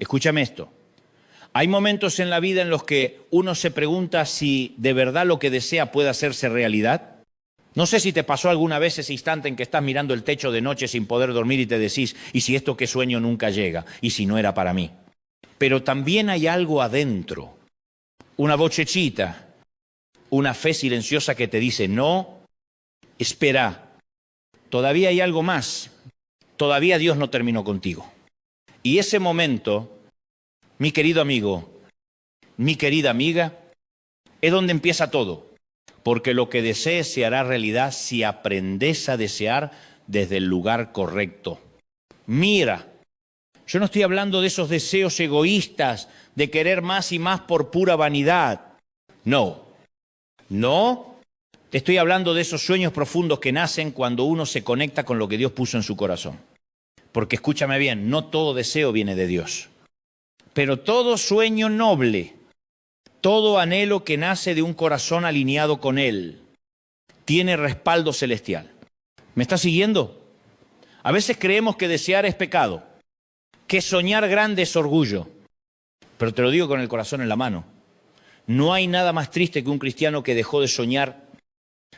Escúchame esto. Hay momentos en la vida en los que uno se pregunta si de verdad lo que desea puede hacerse realidad. No sé si te pasó alguna vez ese instante en que estás mirando el techo de noche sin poder dormir y te decís, ¿y si esto que sueño nunca llega? ¿Y si no era para mí? Pero también hay algo adentro, una vocecita, una fe silenciosa que te dice, no, espera, todavía hay algo más, todavía Dios no terminó contigo. Y ese momento, mi querido amigo, mi querida amiga, es donde empieza todo. Porque lo que desees se hará realidad si aprendes a desear desde el lugar correcto. Mira, yo no estoy hablando de esos deseos egoístas de querer más y más por pura vanidad. No, te estoy hablando de esos sueños profundos que nacen cuando uno se conecta con lo que Dios puso en su corazón. Porque escúchame bien, no todo deseo viene de Dios. Pero todo sueño noble, todo anhelo que nace de un corazón alineado con Él, tiene respaldo celestial. ¿Me estás siguiendo? A veces creemos que desear es pecado, que soñar grande es orgullo. Pero te lo digo con el corazón en la mano. No hay nada más triste que un cristiano que dejó de soñar,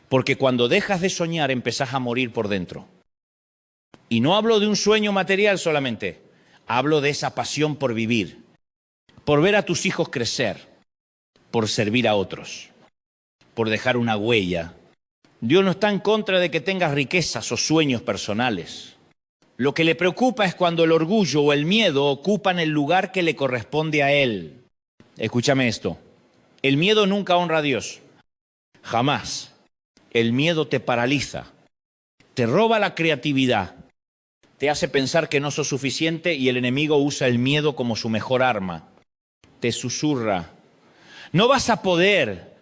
porque cuando dejas de soñar empezás a morir por dentro. Y no hablo de un sueño material solamente, hablo de esa pasión por vivir, por ver a tus hijos crecer, por servir a otros, por dejar una huella. Dios no está en contra de que tengas riquezas o sueños personales. Lo que le preocupa es cuando el orgullo o el miedo ocupan el lugar que le corresponde a Él. Escúchame esto, el miedo nunca honra a Dios, jamás. El miedo te paraliza, te roba la creatividad, te hace pensar que no sos suficiente y el enemigo usa el miedo como su mejor arma. Te susurra, no vas a poder,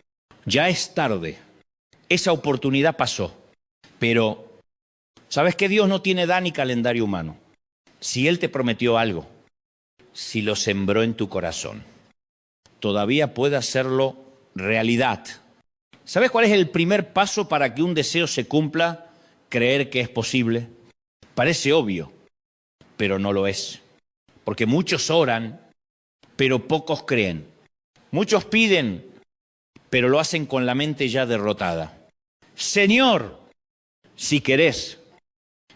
ya es tarde, esa oportunidad pasó. Pero, ¿sabes que Dios no tiene edad ni calendario humano? Si Él te prometió algo, si lo sembró en tu corazón, todavía puede hacerlo realidad. ¿Sabes cuál es el primer paso para que un deseo se cumpla? Creer que es posible. Parece obvio, pero no lo es. Porque muchos oran, pero pocos creen. Muchos piden, pero lo hacen con la mente ya derrotada. Señor, si querés,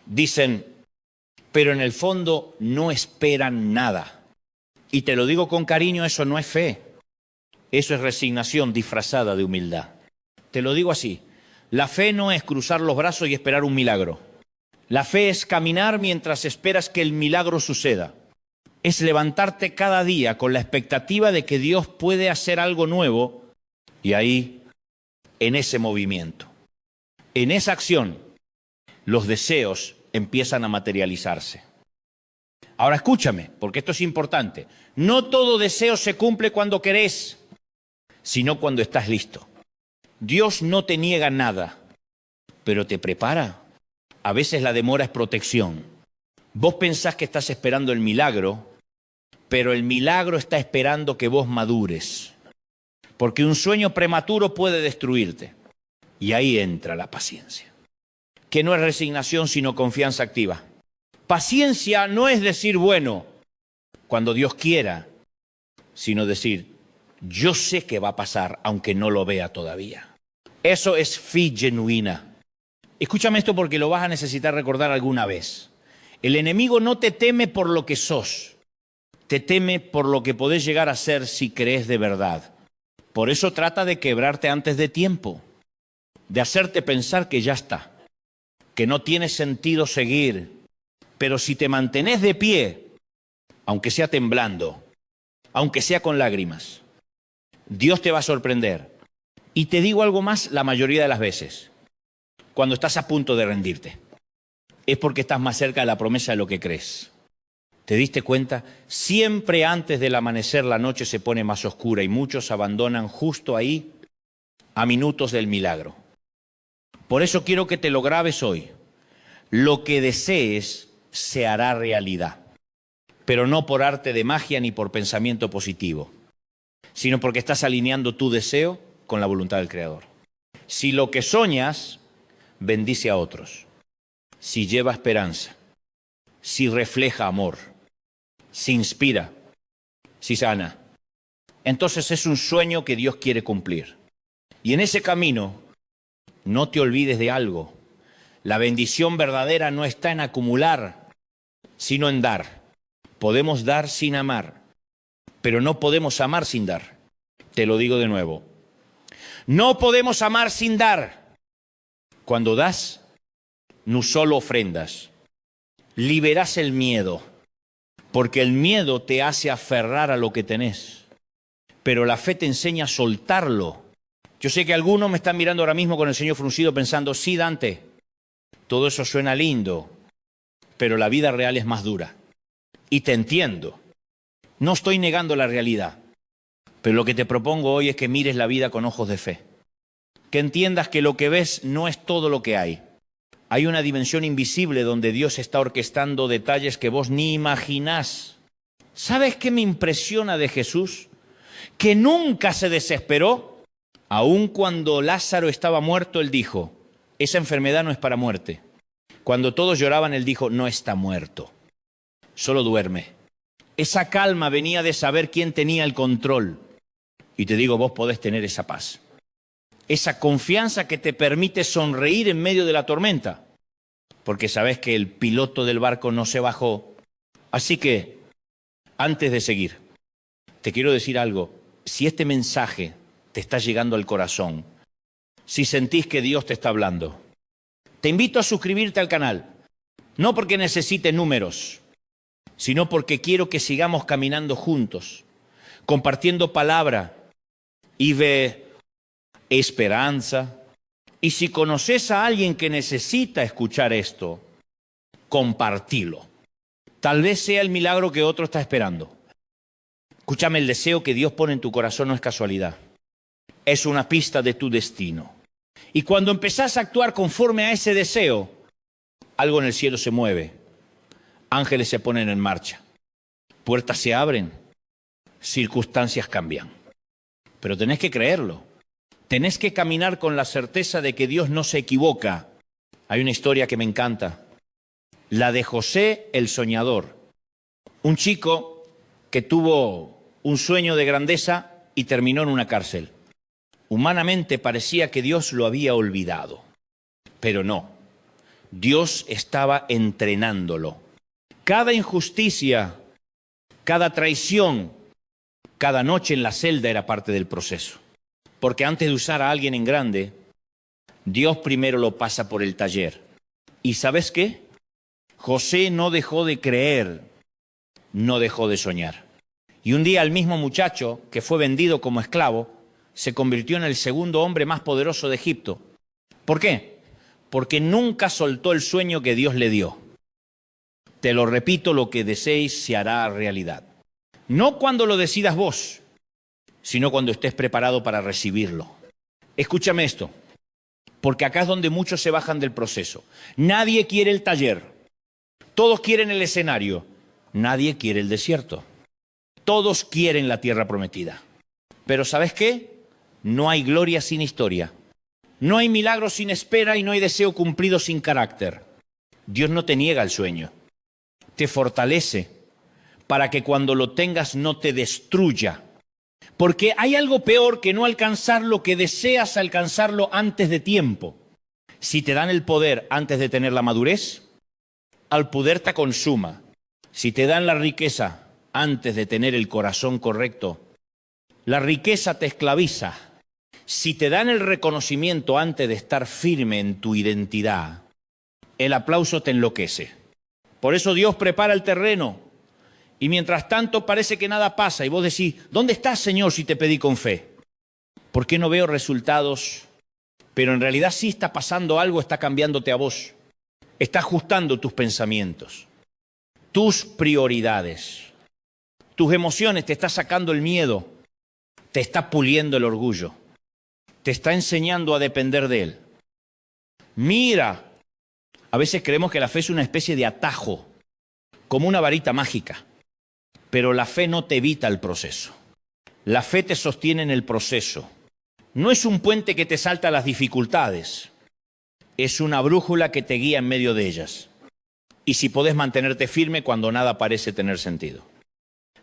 dicen, pero en el fondo no esperan nada. Y te lo digo con cariño, eso no es fe. Eso es resignación disfrazada de humildad. Te lo digo así, la fe no es cruzar los brazos y esperar un milagro. La fe es caminar mientras esperas que el milagro suceda. Es levantarte cada día con la expectativa de que Dios puede hacer algo nuevo y ahí, en ese movimiento, en esa acción, los deseos empiezan a materializarse. Ahora escúchame, porque esto es importante. No todo deseo se cumple cuando querés, sino cuando estás listo. Dios no te niega nada, pero te prepara. A veces la demora es protección. Vos pensás que estás esperando el milagro, pero el milagro está esperando que vos madures. Porque un sueño prematuro puede destruirte. Y ahí entra la paciencia. Que no es resignación, sino confianza activa. Paciencia no es decir, bueno, cuando Dios quiera, sino decir, yo sé que va a pasar, aunque no lo vea todavía. Eso es fe genuina. Escúchame esto porque lo vas a necesitar recordar alguna vez. El enemigo no te teme por lo que sos. Te teme por lo que podés llegar a ser si crees de verdad. Por eso trata de quebrarte antes de tiempo, de hacerte pensar que ya está, que no tiene sentido seguir. Pero si te mantenés de pie, aunque sea temblando, aunque sea con lágrimas, Dios te va a sorprender. Y te digo algo más, la mayoría de las veces, cuando estás a punto de rendirte, es porque estás más cerca de la promesa de lo que crees. ¿Te diste cuenta? Siempre antes del amanecer la noche se pone más oscura y muchos abandonan justo ahí a minutos del milagro. Por eso quiero que te lo grabes hoy. Lo que desees se hará realidad, pero no por arte de magia ni por pensamiento positivo, sino porque estás alineando tu deseo con la voluntad del Creador. Si lo que soñas bendice a otros, si lleva esperanza, si refleja amor, si inspira, sí sana. Entonces es un sueño que Dios quiere cumplir. Y en ese camino, no te olvides de algo. La bendición verdadera no está en acumular, sino en dar. Podemos dar sin amar, pero no podemos amar sin dar. Te lo digo de nuevo. No podemos amar sin dar. Cuando das, no solo ofrendas, liberas el miedo, porque el miedo te hace aferrar a lo que tenés. Pero la fe te enseña a soltarlo. Yo sé que algunos me están mirando ahora mismo con el ceño fruncido pensando, sí, Dante, todo eso suena lindo, pero la vida real es más dura. Y te entiendo. No estoy negando la realidad, pero lo que te propongo hoy es que mires la vida con ojos de fe. Que entiendas que lo que ves no es todo lo que hay. Hay una dimensión invisible donde Dios está orquestando detalles que vos ni imaginás. ¿Sabes qué me impresiona de Jesús? Que nunca se desesperó. Aun cuando Lázaro estaba muerto, Él dijo, esa enfermedad no es para muerte. Cuando todos lloraban, Él dijo, no está muerto, solo duerme. Esa calma venía de saber quién tenía el control. Y te digo, vos podés tener esa paz. Esa confianza que te permite sonreír en medio de la tormenta. Porque sabés que el piloto del barco no se bajó. Así que, antes de seguir, te quiero decir algo. Si este mensaje te está llegando al corazón, si sentís que Dios te está hablando, te invito a suscribirte al canal. No porque necesite números, sino porque quiero que sigamos caminando juntos, compartiendo palabra y de esperanza. Y si conoces a alguien que necesita escuchar esto, compartilo. Tal vez sea el milagro que otro está esperando. Escúchame, el deseo que Dios pone en tu corazón no es casualidad. Es una pista de tu destino. Y cuando empezás a actuar conforme a ese deseo, algo en el cielo se mueve. Ángeles se ponen en marcha. Puertas se abren. Circunstancias cambian. Pero tenés que creerlo. Tenés que caminar con la certeza de que Dios no se equivoca. Hay una historia que me encanta. La de José el soñador. Un chico que tuvo un sueño de grandeza y terminó en una cárcel. Humanamente parecía que Dios lo había olvidado. Pero no. Dios estaba entrenándolo. Cada injusticia, cada traición, cada noche en la celda era parte del proceso. Porque antes de usar a alguien en grande, Dios primero lo pasa por el taller. ¿Y sabes qué? José no dejó de creer, no dejó de soñar. Y un día el mismo muchacho que fue vendido como esclavo se convirtió en el segundo hombre más poderoso de Egipto. ¿Por qué? Porque nunca soltó el sueño que Dios le dio. Te lo repito, lo que deseéis se hará realidad. No cuando lo decidas vos, sino cuando estés preparado para recibirlo. Escúchame esto, porque acá es donde muchos se bajan del proceso. Nadie quiere el taller, todos quieren el escenario, nadie quiere el desierto. Todos quieren la tierra prometida. Pero ¿sabes qué? No hay gloria sin historia. No hay milagro sin espera y no hay deseo cumplido sin carácter. Dios no te niega el sueño, te fortalece para que cuando lo tengas no te destruya. Porque hay algo peor que no alcanzar lo que deseas alcanzarlo antes de tiempo. Si te dan el poder antes de tener la madurez, al poder te consuma. Si te dan la riqueza antes de tener el corazón correcto, la riqueza te esclaviza. Si te dan el reconocimiento antes de estar firme en tu identidad, el aplauso te enloquece. Por eso Dios prepara el terreno. Y mientras tanto parece que nada pasa. Y vos decís, ¿dónde estás, Señor, si te pedí con fe? ¿Por qué no veo resultados? Pero en realidad sí está pasando algo, está cambiándote a vos. Está ajustando tus pensamientos, tus prioridades, tus emociones, te está sacando el miedo, te está puliendo el orgullo, te está enseñando a depender de Él. Mira, a veces creemos que la fe es una especie de atajo, como una varita mágica. Pero la fe no te evita el proceso. La fe te sostiene en el proceso. No es un puente que te salta a las dificultades. Es una brújula que te guía en medio de ellas. Y si podés mantenerte firme cuando nada parece tener sentido.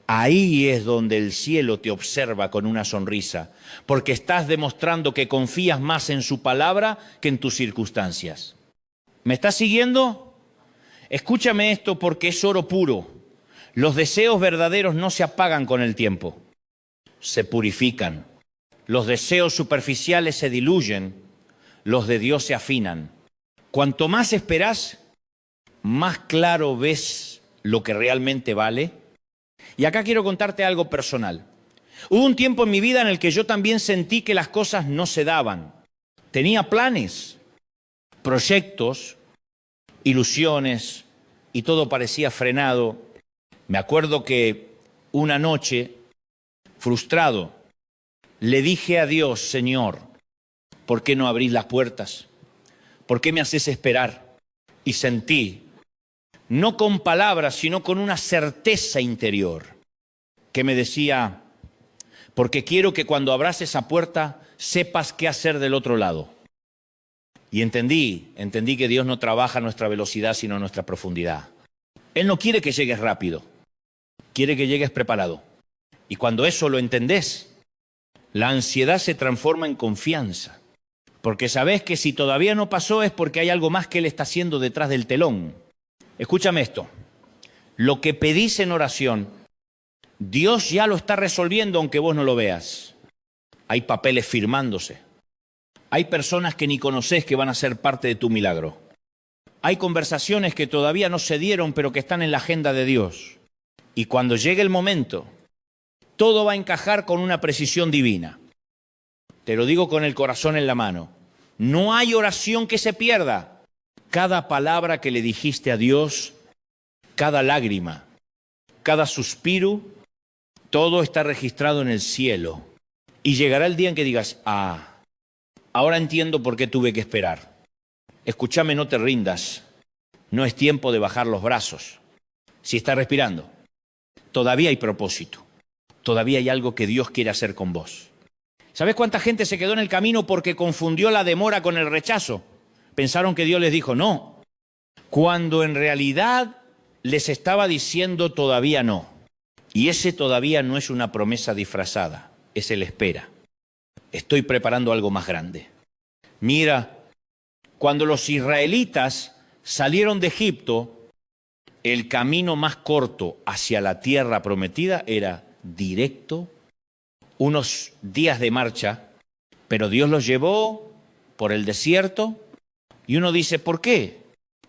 Ahí es donde el cielo te observa con una sonrisa, porque estás demostrando que confías más en su palabra que en tus circunstancias. ¿Me estás siguiendo? Escúchame esto porque es oro puro. Los deseos verdaderos no se apagan con el tiempo, se purifican. Los deseos superficiales se diluyen, los de Dios se afinan. Cuanto más esperás, más claro ves lo que realmente vale. Y acá quiero contarte algo personal. Hubo un tiempo en mi vida en el que yo también sentí que las cosas no se daban. Tenía planes, proyectos, ilusiones y todo parecía frenado. Me acuerdo que una noche, frustrado, le dije a Dios: Señor, ¿por qué no abrís las puertas? ¿Por qué me haces esperar? Y sentí, no con palabras, sino con una certeza interior, que me decía: porque quiero que cuando abras esa puerta sepas qué hacer del otro lado. Y entendí que Dios no trabaja a nuestra velocidad, sino a nuestra profundidad. Él no quiere que llegues rápido, quiere que llegues preparado. Y cuando eso lo entendés, la ansiedad se transforma en confianza. Porque sabés que si todavía no pasó es porque hay algo más que Él está haciendo detrás del telón. Escúchame esto. Lo que pedís en oración, Dios ya lo está resolviendo aunque vos no lo veas. Hay papeles firmándose. Hay personas que ni conocés que van a ser parte de tu milagro. Hay conversaciones que todavía no se dieron pero que están en la agenda de Dios. Y cuando llegue el momento, todo va a encajar con una precisión divina. Te lo digo con el corazón en la mano. No hay oración que se pierda. Cada palabra que le dijiste a Dios, cada lágrima, cada suspiro, todo está registrado en el cielo. Y llegará el día en que digas: ahora entiendo por qué tuve que esperar. Escúchame, no te rindas. No es tiempo de bajar los brazos. Si estás respirando, todavía hay propósito. Todavía hay algo que Dios quiere hacer con vos. ¿Sabés cuánta gente se quedó en el camino porque confundió la demora con el rechazo? Pensaron que Dios les dijo no, cuando en realidad les estaba diciendo todavía no. Y ese todavía no es una promesa disfrazada, es el espera. Estoy preparando algo más grande. Mira, cuando los israelitas salieron de Egipto, el camino más corto hacia la tierra prometida era directo, unos días de marcha, pero Dios los llevó por el desierto y uno dice: ¿por qué?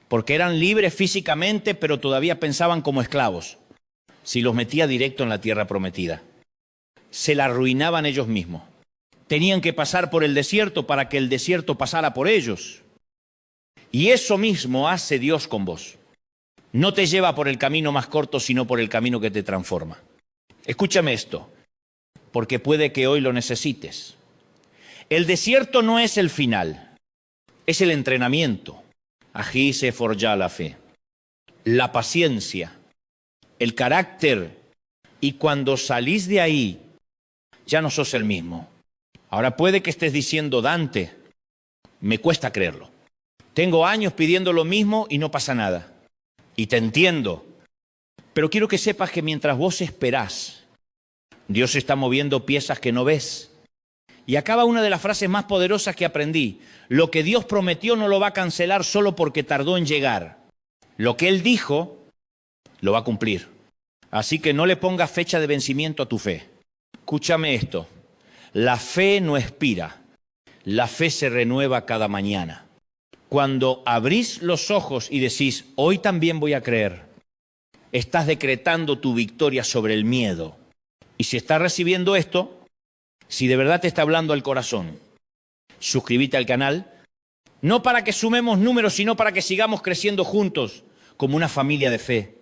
Porque eran libres físicamente, pero todavía pensaban como esclavos. Si los metía directo en la tierra prometida, se la arruinaban ellos mismos. Tenían que pasar por el desierto para que el desierto pasara por ellos. Y eso mismo hace Dios con vos. No te lleva por el camino más corto, sino por el camino que te transforma. Escúchame esto, porque puede que hoy lo necesites. El desierto no es el final, es el entrenamiento. Allí se forja la fe, la paciencia, el carácter. Y cuando salís de ahí, ya no sos el mismo. Ahora puede que estés diciendo: Dante, me cuesta creerlo. Tengo años pidiendo lo mismo y no pasa nada. Y te entiendo. Pero quiero que sepas que mientras vos esperás, Dios está moviendo piezas que no ves. Y acaba una de las frases más poderosas que aprendí: lo que Dios prometió no lo va a cancelar solo porque tardó en llegar. Lo que Él dijo, lo va a cumplir. Así que no le pongas fecha de vencimiento a tu fe. Escúchame esto. La fe no expira. La fe se renueva cada mañana. Cuando abrís los ojos y decís: hoy también voy a creer, estás decretando tu victoria sobre el miedo. Y si estás recibiendo esto, si de verdad te está hablando al corazón, suscríbete al canal, no para que sumemos números, sino para que sigamos creciendo juntos como una familia de fe.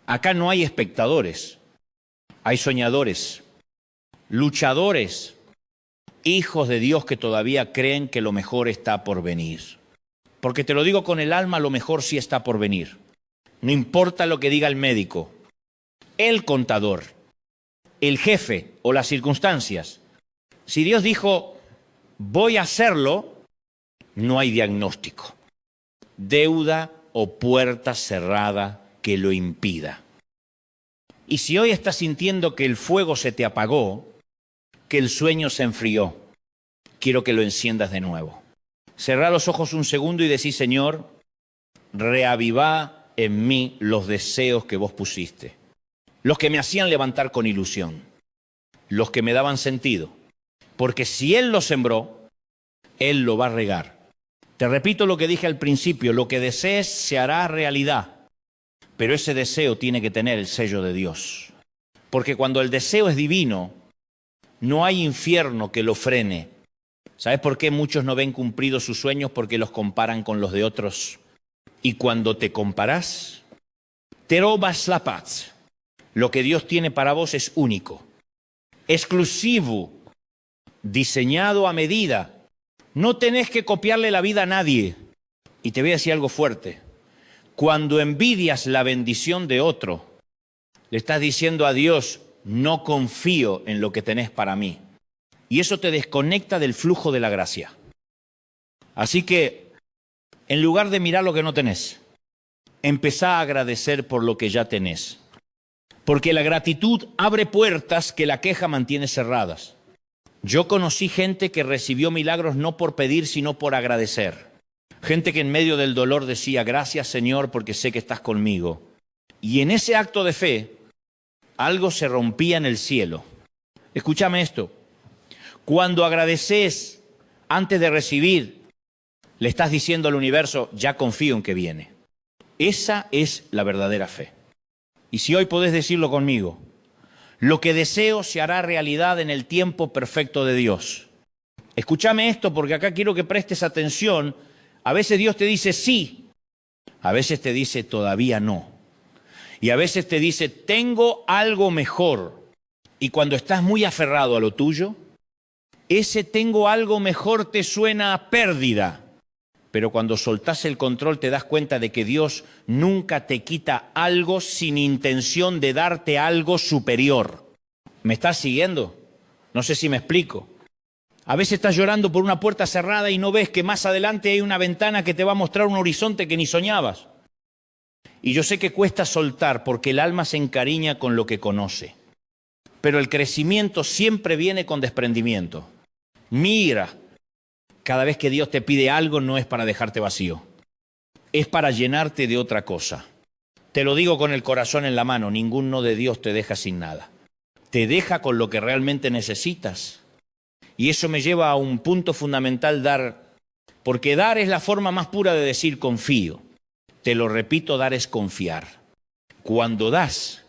Acá no hay espectadores, hay soñadores, luchadores, hijos de Dios que todavía creen que lo mejor está por venir. Porque te lo digo con el alma, lo mejor sí está por venir. No importa lo que diga el médico, el contador, el jefe o las circunstancias. Si Dios dijo: voy a hacerlo, no hay diagnóstico, deuda o puerta cerrada que lo impida. Y si hoy estás sintiendo que el fuego se te apagó, que el sueño se enfrió, quiero que lo enciendas de nuevo. Cerrá los ojos un segundo y decís, Señor, reavivá en mí los deseos que vos pusiste, los que me hacían levantar con ilusión, los que me daban sentido, porque si Él lo sembró, Él lo va a regar. Te repito lo que dije al principio, lo que desees se hará realidad, pero ese deseo tiene que tener el sello de Dios, porque cuando el deseo es divino, no hay infierno que lo frene. ¿Sabes por qué muchos no ven cumplidos sus sueños? Porque los comparan con los de otros. Y cuando te comparás, te robas la paz. Lo que Dios tiene para vos es único, exclusivo, diseñado a medida. No tenés que copiarle la vida a nadie. Y te voy a decir algo fuerte. Cuando envidias la bendición de otro, le estás diciendo a Dios, no confío en lo que tenés para mí. Y eso te desconecta del flujo de la gracia. Así que, en lugar de mirar lo que no tenés, empezá a agradecer por lo que ya tenés. Porque la gratitud abre puertas que la queja mantiene cerradas. Yo conocí gente que recibió milagros no por pedir, sino por agradecer. Gente que en medio del dolor decía, gracias Señor, porque sé que estás conmigo. Y en ese acto de fe, algo se rompía en el cielo. Escúchame esto. Cuando agradeces antes de recibir, le estás diciendo al universo, ya confío en que viene. Esa es la verdadera fe. Y si hoy podés decirlo conmigo, lo que deseo se hará realidad en el tiempo perfecto de Dios. Escúchame esto porque acá quiero que prestes atención. A veces Dios te dice sí, a veces te dice todavía no. Y a veces te dice, tengo algo mejor. Y cuando estás muy aferrado a lo tuyo, ese tengo algo mejor te suena a pérdida. Pero cuando soltás el control te das cuenta de que Dios nunca te quita algo sin intención de darte algo superior. ¿Me estás siguiendo? No sé si me explico. A veces estás llorando por una puerta cerrada y no ves que más adelante hay una ventana que te va a mostrar un horizonte que ni soñabas. Y yo sé que cuesta soltar porque el alma se encariña con lo que conoce. Pero el crecimiento siempre viene con desprendimiento. Mira, cada vez que Dios te pide algo no es para dejarte vacío. Es para llenarte de otra cosa. Te lo digo con el corazón en la mano, ningún no de Dios te deja sin nada. Te deja con lo que realmente necesitas. Y eso me lleva a un punto fundamental, dar. Porque dar es la forma más pura de decir confío. Te lo repito, dar es confiar. Cuando das,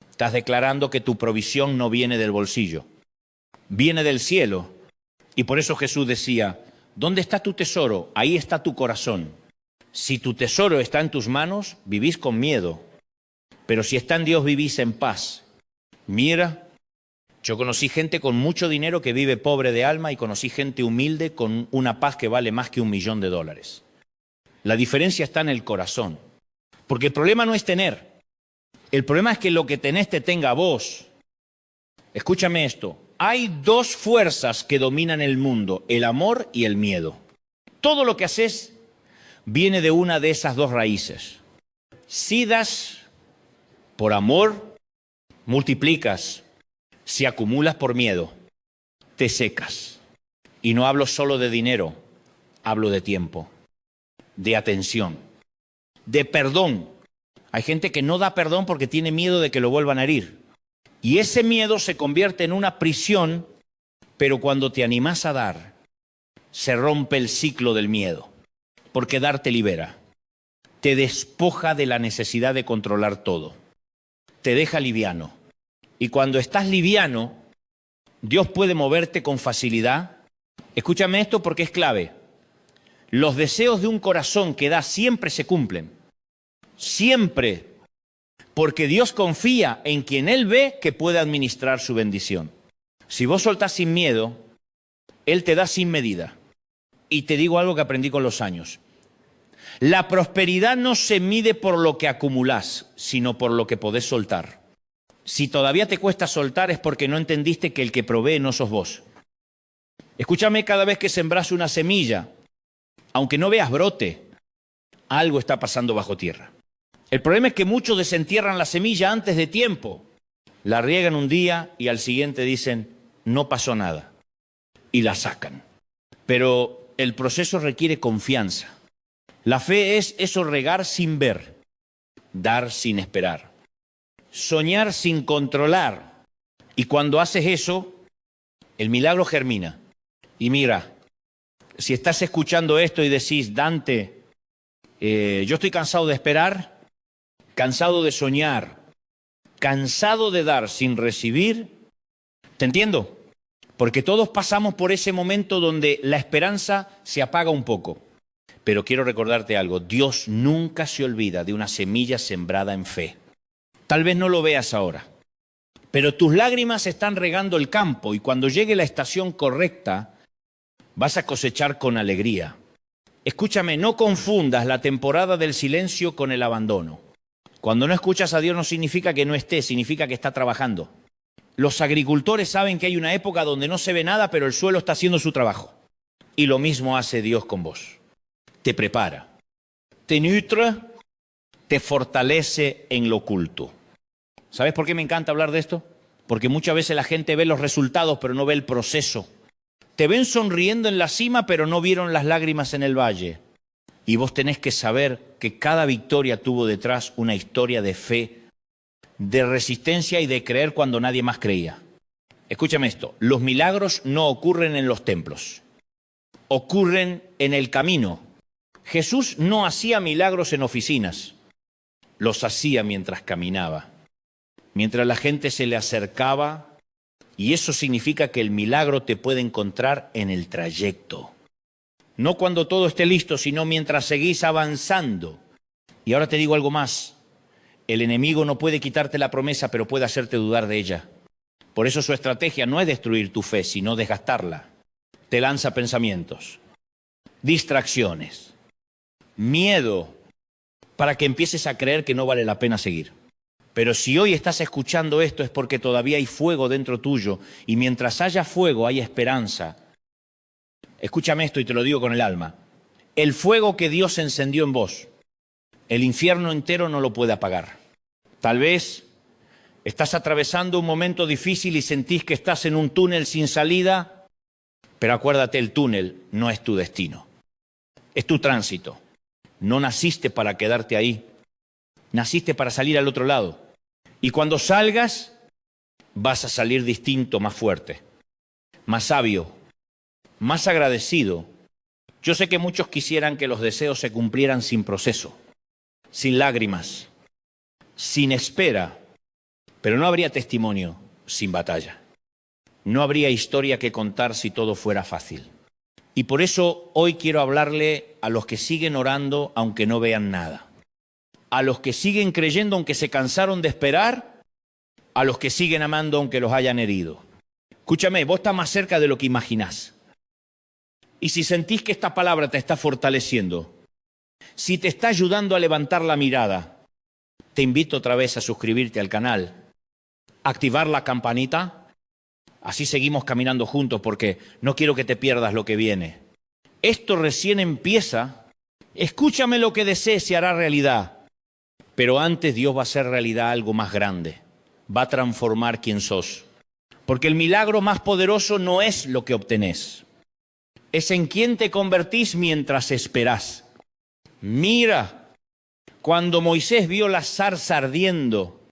estás declarando que tu provisión no viene del bolsillo, viene del cielo. Y por eso Jesús decía, ¿dónde está tu tesoro? Ahí está tu corazón. Si tu tesoro está en tus manos, vivís con miedo. Pero si está en Dios, vivís en paz. Mira, yo conocí gente con mucho dinero que vive pobre de alma y conocí gente humilde con una paz que vale más que $1.000.000. La diferencia está en el corazón. Porque el problema no es tener. El problema es que lo que tenés te tenga a vos. Escúchame esto. Hay dos fuerzas que dominan el mundo, el amor y el miedo. Todo lo que haces viene de una de esas dos raíces. Si das por amor, multiplicas. Si acumulas por miedo, te secas. Y no hablo solo de dinero, hablo de tiempo, de atención, de perdón. Hay gente que no da perdón porque tiene miedo de que lo vuelvan a herir. Y ese miedo se convierte en una prisión, pero cuando te animás a dar, se rompe el ciclo del miedo. Porque dar te libera, te despoja de la necesidad de controlar todo, te deja liviano. Y cuando estás liviano, Dios puede moverte con facilidad. Escúchame esto porque es clave. Los deseos de un corazón que da siempre se cumplen. Siempre. Porque Dios confía en quien Él ve que puede administrar su bendición. Si vos soltás sin miedo, Él te da sin medida. Y te digo algo que aprendí con los años. La prosperidad no se mide por lo que acumulás, sino por lo que podés soltar. Si todavía te cuesta soltar es porque no entendiste que el que provee no sos vos. Escúchame, cada vez que sembrás una semilla, aunque no veas brote, algo está pasando bajo tierra. El problema es que muchos desentierran la semilla antes de tiempo. La riegan un día y al siguiente dicen, no pasó nada, y la sacan. Pero el proceso requiere confianza. La fe es eso, regar sin ver, dar sin esperar, soñar sin controlar. Y cuando haces eso, el milagro germina. Y mira, si estás escuchando esto y decís, Dante, yo estoy cansado de esperar, cansado de soñar, cansado de dar sin recibir, te entiendo, porque todos pasamos por ese momento donde la esperanza se apaga un poco. Pero quiero recordarte algo, Dios nunca se olvida de una semilla sembrada en fe. Tal vez no lo veas ahora, pero tus lágrimas están regando el campo y cuando llegue la estación correcta, vas a cosechar con alegría. Escúchame, no confundas la temporada del silencio con el abandono. Cuando no escuchas a Dios no significa que no esté, significa que está trabajando. Los agricultores saben que hay una época donde no se ve nada, pero el suelo está haciendo su trabajo. Y lo mismo hace Dios con vos. Te prepara, te nutre, te fortalece en lo oculto. ¿Sabes por qué me encanta hablar de esto? Porque muchas veces la gente ve los resultados, pero no ve el proceso. Te ven sonriendo en la cima, pero no vieron las lágrimas en el valle. Y vos tenés que saber que cada victoria tuvo detrás una historia de fe, de resistencia y de creer cuando nadie más creía. Escúchame esto, los milagros no ocurren en los templos, ocurren en el camino. Jesús no hacía milagros en oficinas, los hacía mientras caminaba, mientras la gente se le acercaba, y eso significa que el milagro te puede encontrar en el trayecto. No cuando todo esté listo, sino mientras seguís avanzando. Y ahora te digo algo más, el enemigo no puede quitarte la promesa, pero puede hacerte dudar de ella. Por eso su estrategia no es destruir tu fe, sino desgastarla. Te lanza pensamientos, distracciones, miedo, para que empieces a creer que no vale la pena seguir. Pero si hoy estás escuchando esto es porque todavía hay fuego dentro tuyo y mientras haya fuego hay esperanza. Escúchame esto y te lo digo con el alma. El fuego que Dios encendió en vos, el infierno entero no lo puede apagar. Tal vez estás atravesando un momento difícil y sentís que estás en un túnel sin salida, pero acuérdate, el túnel no es tu destino, es tu tránsito. No naciste para quedarte ahí, naciste para salir al otro lado. Y cuando salgas, vas a salir distinto, más fuerte, más sabio, más agradecido. Yo sé que muchos quisieran que los deseos se cumplieran sin proceso, sin lágrimas, sin espera, pero no habría testimonio sin batalla. No habría historia que contar si todo fuera fácil. Y por eso hoy quiero hablarle a los que siguen orando aunque no vean nada, a los que siguen creyendo aunque se cansaron de esperar, a los que siguen amando aunque los hayan herido. Escúchame, vos estás más cerca de lo que imaginás. Y si sentís que esta palabra te está fortaleciendo, si te está ayudando a levantar la mirada, te invito otra vez a suscribirte al canal, activar la campanita. Así seguimos caminando juntos porque no quiero que te pierdas lo que viene. Esto recién empieza. Escúchame, lo que desees se hará realidad. Pero antes Dios va a hacer realidad algo más grande. Va a transformar quién sos. Porque el milagro más poderoso no es lo que obtenés. Es en quién te convertís mientras esperás. Mira, cuando Moisés vio la zarza ardiendo,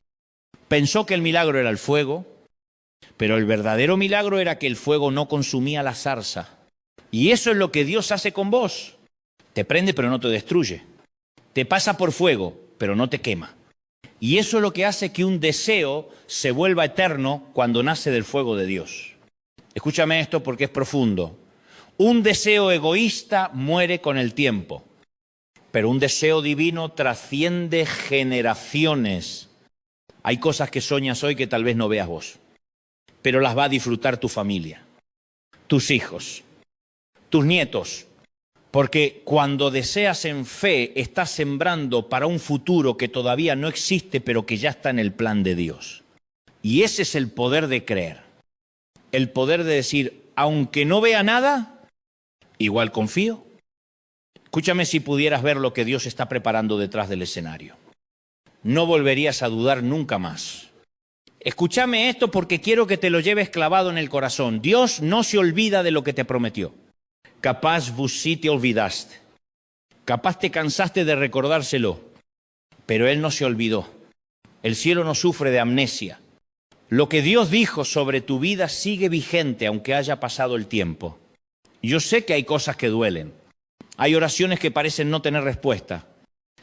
pensó que el milagro era el fuego. Pero el verdadero milagro era que el fuego no consumía la zarza. Y eso es lo que Dios hace con vos. Te prende pero no te destruye. Te pasa por fuego pero no te quema. Y eso es lo que hace que un deseo se vuelva eterno cuando nace del fuego de Dios. Escúchame esto porque es profundo. Un deseo egoísta muere con el tiempo. Pero un deseo divino trasciende generaciones. Hay cosas que sueñas hoy que tal vez no veas vos, pero las va a disfrutar tu familia, tus hijos, tus nietos. Porque cuando deseas en fe, estás sembrando para un futuro que todavía no existe, pero que ya está en el plan de Dios. Y ese es el poder de creer. El poder de decir, aunque no vea nada, igual confío. Escúchame, si pudieras ver lo que Dios está preparando detrás del escenario. No volverías a dudar nunca más. Escúchame esto porque quiero que te lo lleves clavado en el corazón. Dios no se olvida de lo que te prometió. Capaz vos sí te olvidaste. Capaz te cansaste de recordárselo. Pero Él no se olvidó. El cielo no sufre de amnesia. Lo que Dios dijo sobre tu vida sigue vigente aunque haya pasado el tiempo. Yo sé que hay cosas que duelen. Hay oraciones que parecen no tener respuesta.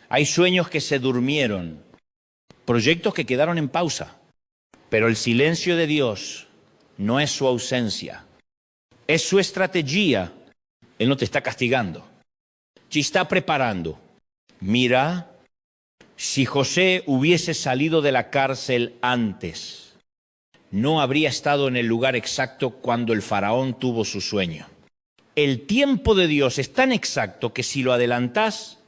Hay sueños que se durmieron. Proyectos que quedaron en pausa. Pero el silencio de Dios no es su ausencia. Es su estrategia. Él no te está castigando. Te está preparando. Mira, si José hubiese salido de la cárcel antes, no habría estado en el lugar exacto cuando el faraón tuvo su sueño. El tiempo de Dios es tan exacto que si lo adelantás,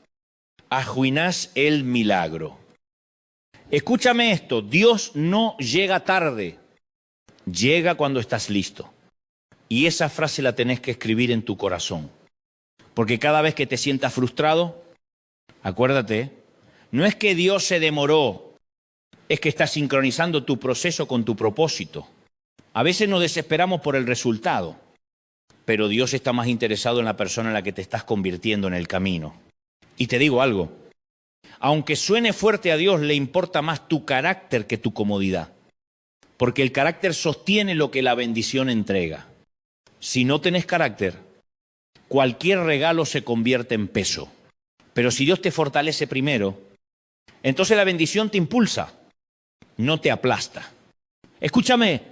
arruinás el milagro. Escúchame esto, Dios no llega tarde, llega cuando estás listo. Y esa frase la tenés que escribir en tu corazón. Porque cada vez que te sientas frustrado, acuérdate, no es que Dios se demoró, es que está sincronizando tu proceso con tu propósito. A veces nos desesperamos por el resultado, pero Dios está más interesado en la persona en la que te estás convirtiendo en el camino. Y te digo algo, aunque suene fuerte a Dios, le importa más tu carácter que tu comodidad. Porque el carácter sostiene lo que la bendición entrega. Si no tenés carácter, cualquier regalo se convierte en peso. Pero si Dios te fortalece primero, entonces la bendición te impulsa, no te aplasta. Escúchame,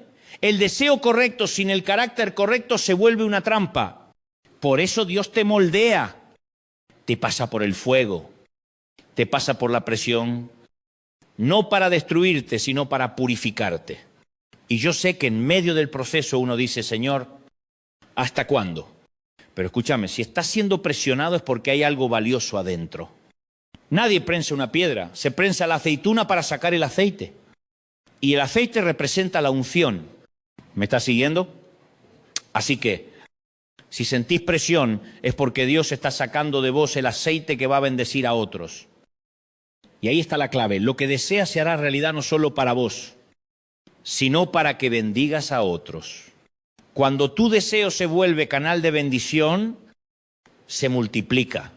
el deseo correcto sin el carácter correcto se vuelve una trampa. Por eso Dios te moldea, te pasa por el fuego, te pasa por la presión, no para destruirte, sino para purificarte. Y yo sé que en medio del proceso uno dice, Señor, ¿hasta cuándo? Pero escúchame, si estás siendo presionado es porque hay algo valioso adentro. Nadie prensa una piedra, se prensa la aceituna para sacar el aceite. Y el aceite representa la unción. ¿Me estás siguiendo? Así que, si sentís presión, es porque Dios está sacando de vos el aceite que va a bendecir a otros. Y ahí está la clave. Lo que deseas se hará realidad no solo para vos, sino para que bendigas a otros. Cuando tu deseo se vuelve canal de bendición, se multiplica.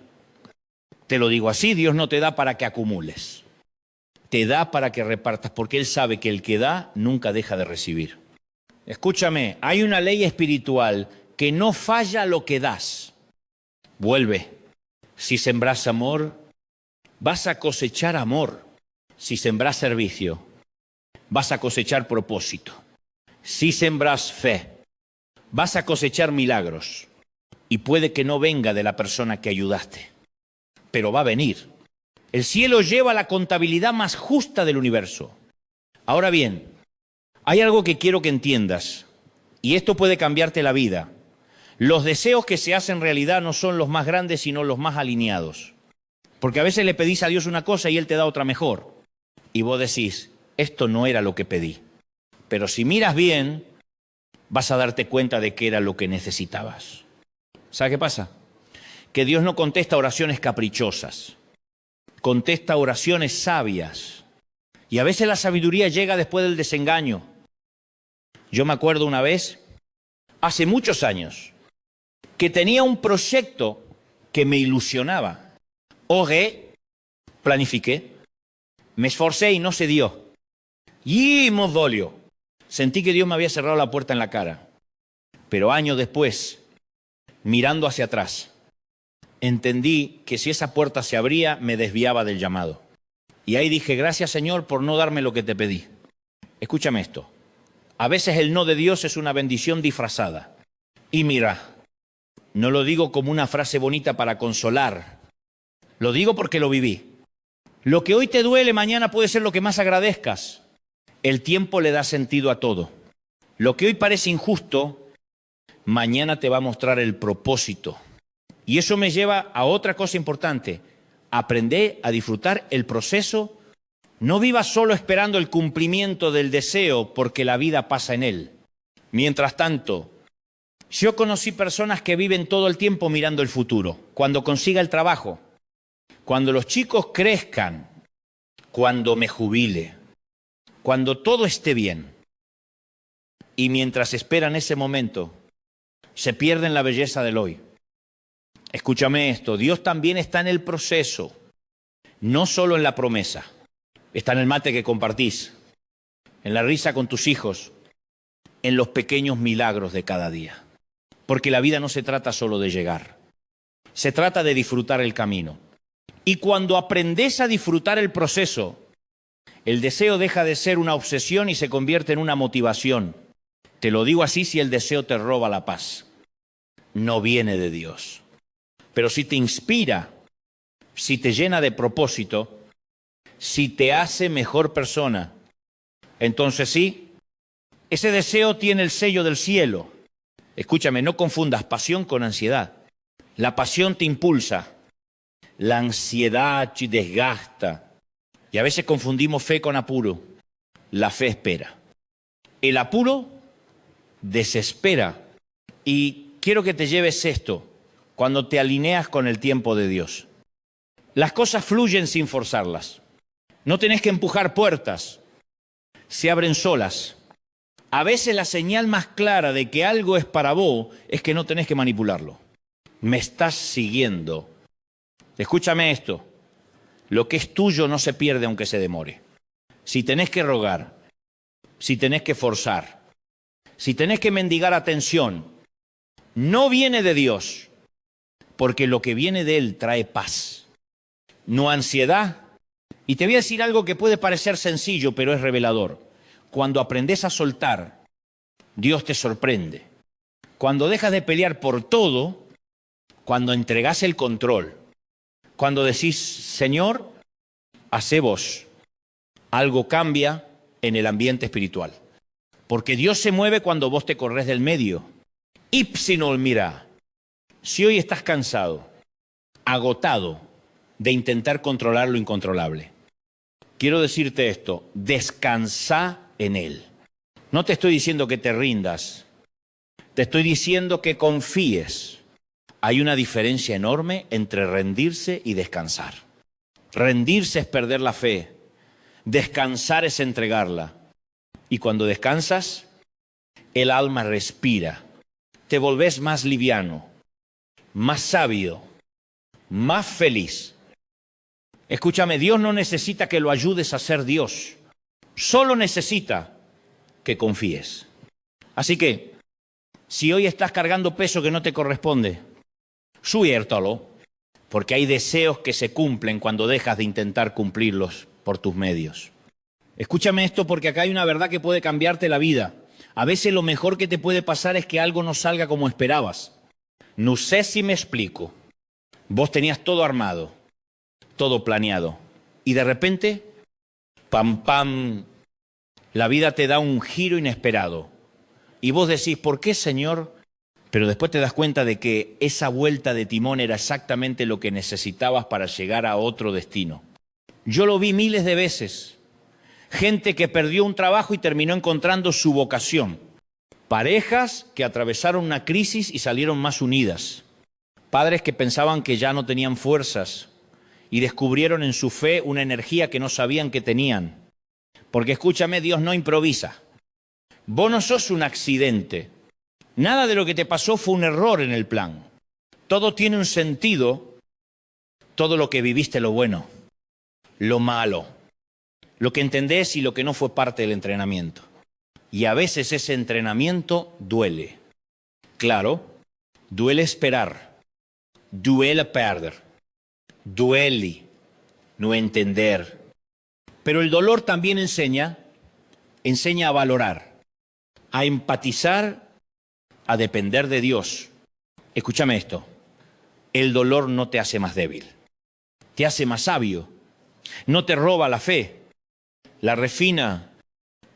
Te lo digo así, Dios no te da para que acumules. Te da para que repartas, porque Él sabe que el que da nunca deja de recibir. Escúchame, hay una ley espiritual que no falla lo que das. Vuelve. Si sembrás amor, vas a cosechar amor. Si sembrás servicio, vas a cosechar propósito. Si sembrás fe, vas a cosechar milagros. Y puede que no venga de la persona que ayudaste, pero va a venir. El cielo lleva la contabilidad más justa del universo. Ahora bien, hay algo que quiero que entiendas, y esto puede cambiarte la vida. Los deseos que se hacen realidad no son los más grandes, sino los más alineados. Porque a veces le pedís a Dios una cosa y Él te da otra mejor. Y vos decís, esto no era lo que pedí. Pero si miras bien, vas a darte cuenta de que era lo que necesitabas. ¿Sabes qué pasa? Que Dios no contesta oraciones caprichosas. Contesta oraciones sabias. Y a veces la sabiduría llega después del desengaño. Yo me acuerdo una vez, hace muchos años, que tenía un proyecto que me ilusionaba. Oré, planifiqué, me esforcé y no se dio. Y me dolió. Sentí que Dios me había cerrado la puerta en la cara. Pero años después, mirando hacia atrás, entendí que si esa puerta se abría, me desviaba del llamado. Y ahí dije, gracias Señor por no darme lo que te pedí. Escúchame esto. A veces el no de Dios es una bendición disfrazada. Y mira, no lo digo como una frase bonita para consolar. Lo digo porque lo viví. Lo que hoy te duele, mañana puede ser lo que más agradezcas. El tiempo le da sentido a todo. Lo que hoy parece injusto, mañana te va a mostrar el propósito. Y eso me lleva a otra cosa importante. Aprender a disfrutar el proceso. No vivas solo esperando el cumplimiento del deseo porque la vida pasa en él. Mientras tanto, yo conocí personas que viven todo el tiempo mirando el futuro. Cuando consiga el trabajo, cuando los chicos crezcan, cuando me jubile, cuando todo esté bien, y mientras esperan ese momento, se pierden la belleza del hoy. Escúchame esto, Dios también está en el proceso, no solo en la promesa. Está en el mate que compartís, en la risa con tus hijos, en los pequeños milagros de cada día. Porque la vida no se trata solo de llegar, se trata de disfrutar el camino. Y cuando aprendes a disfrutar el proceso, el deseo deja de ser una obsesión y se convierte en una motivación. Te lo digo así si el deseo te roba la paz. No viene de Dios. Pero si te inspira, si te llena de propósito, si te hace mejor persona, entonces sí, ese deseo tiene el sello del cielo. Escúchame, no confundas pasión con ansiedad. La pasión te impulsa, la ansiedad te desgasta. Y a veces confundimos fe con apuro. La fe espera. El apuro desespera. Y quiero que te lleves esto cuando te alineas con el tiempo de Dios. Las cosas fluyen sin forzarlas. No tenés que empujar puertas. Se abren solas. A veces la señal más clara de que algo es para vos es que no tenés que manipularlo. Me estás siguiendo. Escúchame esto. Lo que es tuyo no se pierde aunque se demore. Si tenés que rogar, si tenés que forzar, si tenés que mendigar atención, no viene de Dios, porque lo que viene de Él trae paz, no ansiedad. Y te voy a decir algo que puede parecer sencillo, pero es revelador. Cuando aprendes a soltar, Dios te sorprende. Cuando dejas de pelear por todo, cuando entregás el control, cuando decís, Señor, hacé vos, algo cambia en el ambiente espiritual. Porque Dios se mueve cuando vos te corres del medio. Ipsinol, mira, si hoy estás cansado, agotado de intentar controlar lo incontrolable, quiero decirte esto, descansa en Él. No te estoy diciendo que te rindas, te estoy diciendo que confíes. Hay una diferencia enorme entre rendirse y descansar. Rendirse es perder la fe, descansar es entregarla. Y cuando descansas, el alma respira, te volvés más liviano, más sabio, más feliz. Escúchame, Dios no necesita que lo ayudes a ser Dios, solo necesita que confíes. Así que, si hoy estás cargando peso que no te corresponde, suéltalo, porque hay deseos que se cumplen cuando dejas de intentar cumplirlos por tus medios. Escúchame esto porque acá hay una verdad que puede cambiarte la vida. A veces lo mejor que te puede pasar es que algo no salga como esperabas. No sé si me explico. Vos tenías todo armado, todo planeado, y de repente, pam, pam, la vida te da un giro inesperado. Y vos decís, ¿por qué, Señor? Pero después te das cuenta de que esa vuelta de timón era exactamente lo que necesitabas para llegar a otro destino. Yo lo vi miles de veces. Gente que perdió un trabajo y terminó encontrando su vocación. Parejas que atravesaron una crisis y salieron más unidas. Padres que pensaban que ya no tenían fuerzas y descubrieron en su fe una energía que no sabían que tenían. Porque escúchame, Dios no improvisa. Vos no sos un accidente. Nada de lo que te pasó fue un error en el plan. Todo tiene un sentido, todo lo que viviste, lo bueno, lo malo, lo que entendés y lo que no fue parte del entrenamiento. Y a veces ese entrenamiento duele. Claro, duele esperar, duele perder, duele no entender. Pero el dolor también enseña a valorar, a empatizar, a depender de Dios. Escúchame esto, el dolor no te hace más débil, te hace más sabio, no te roba la fe, la refina,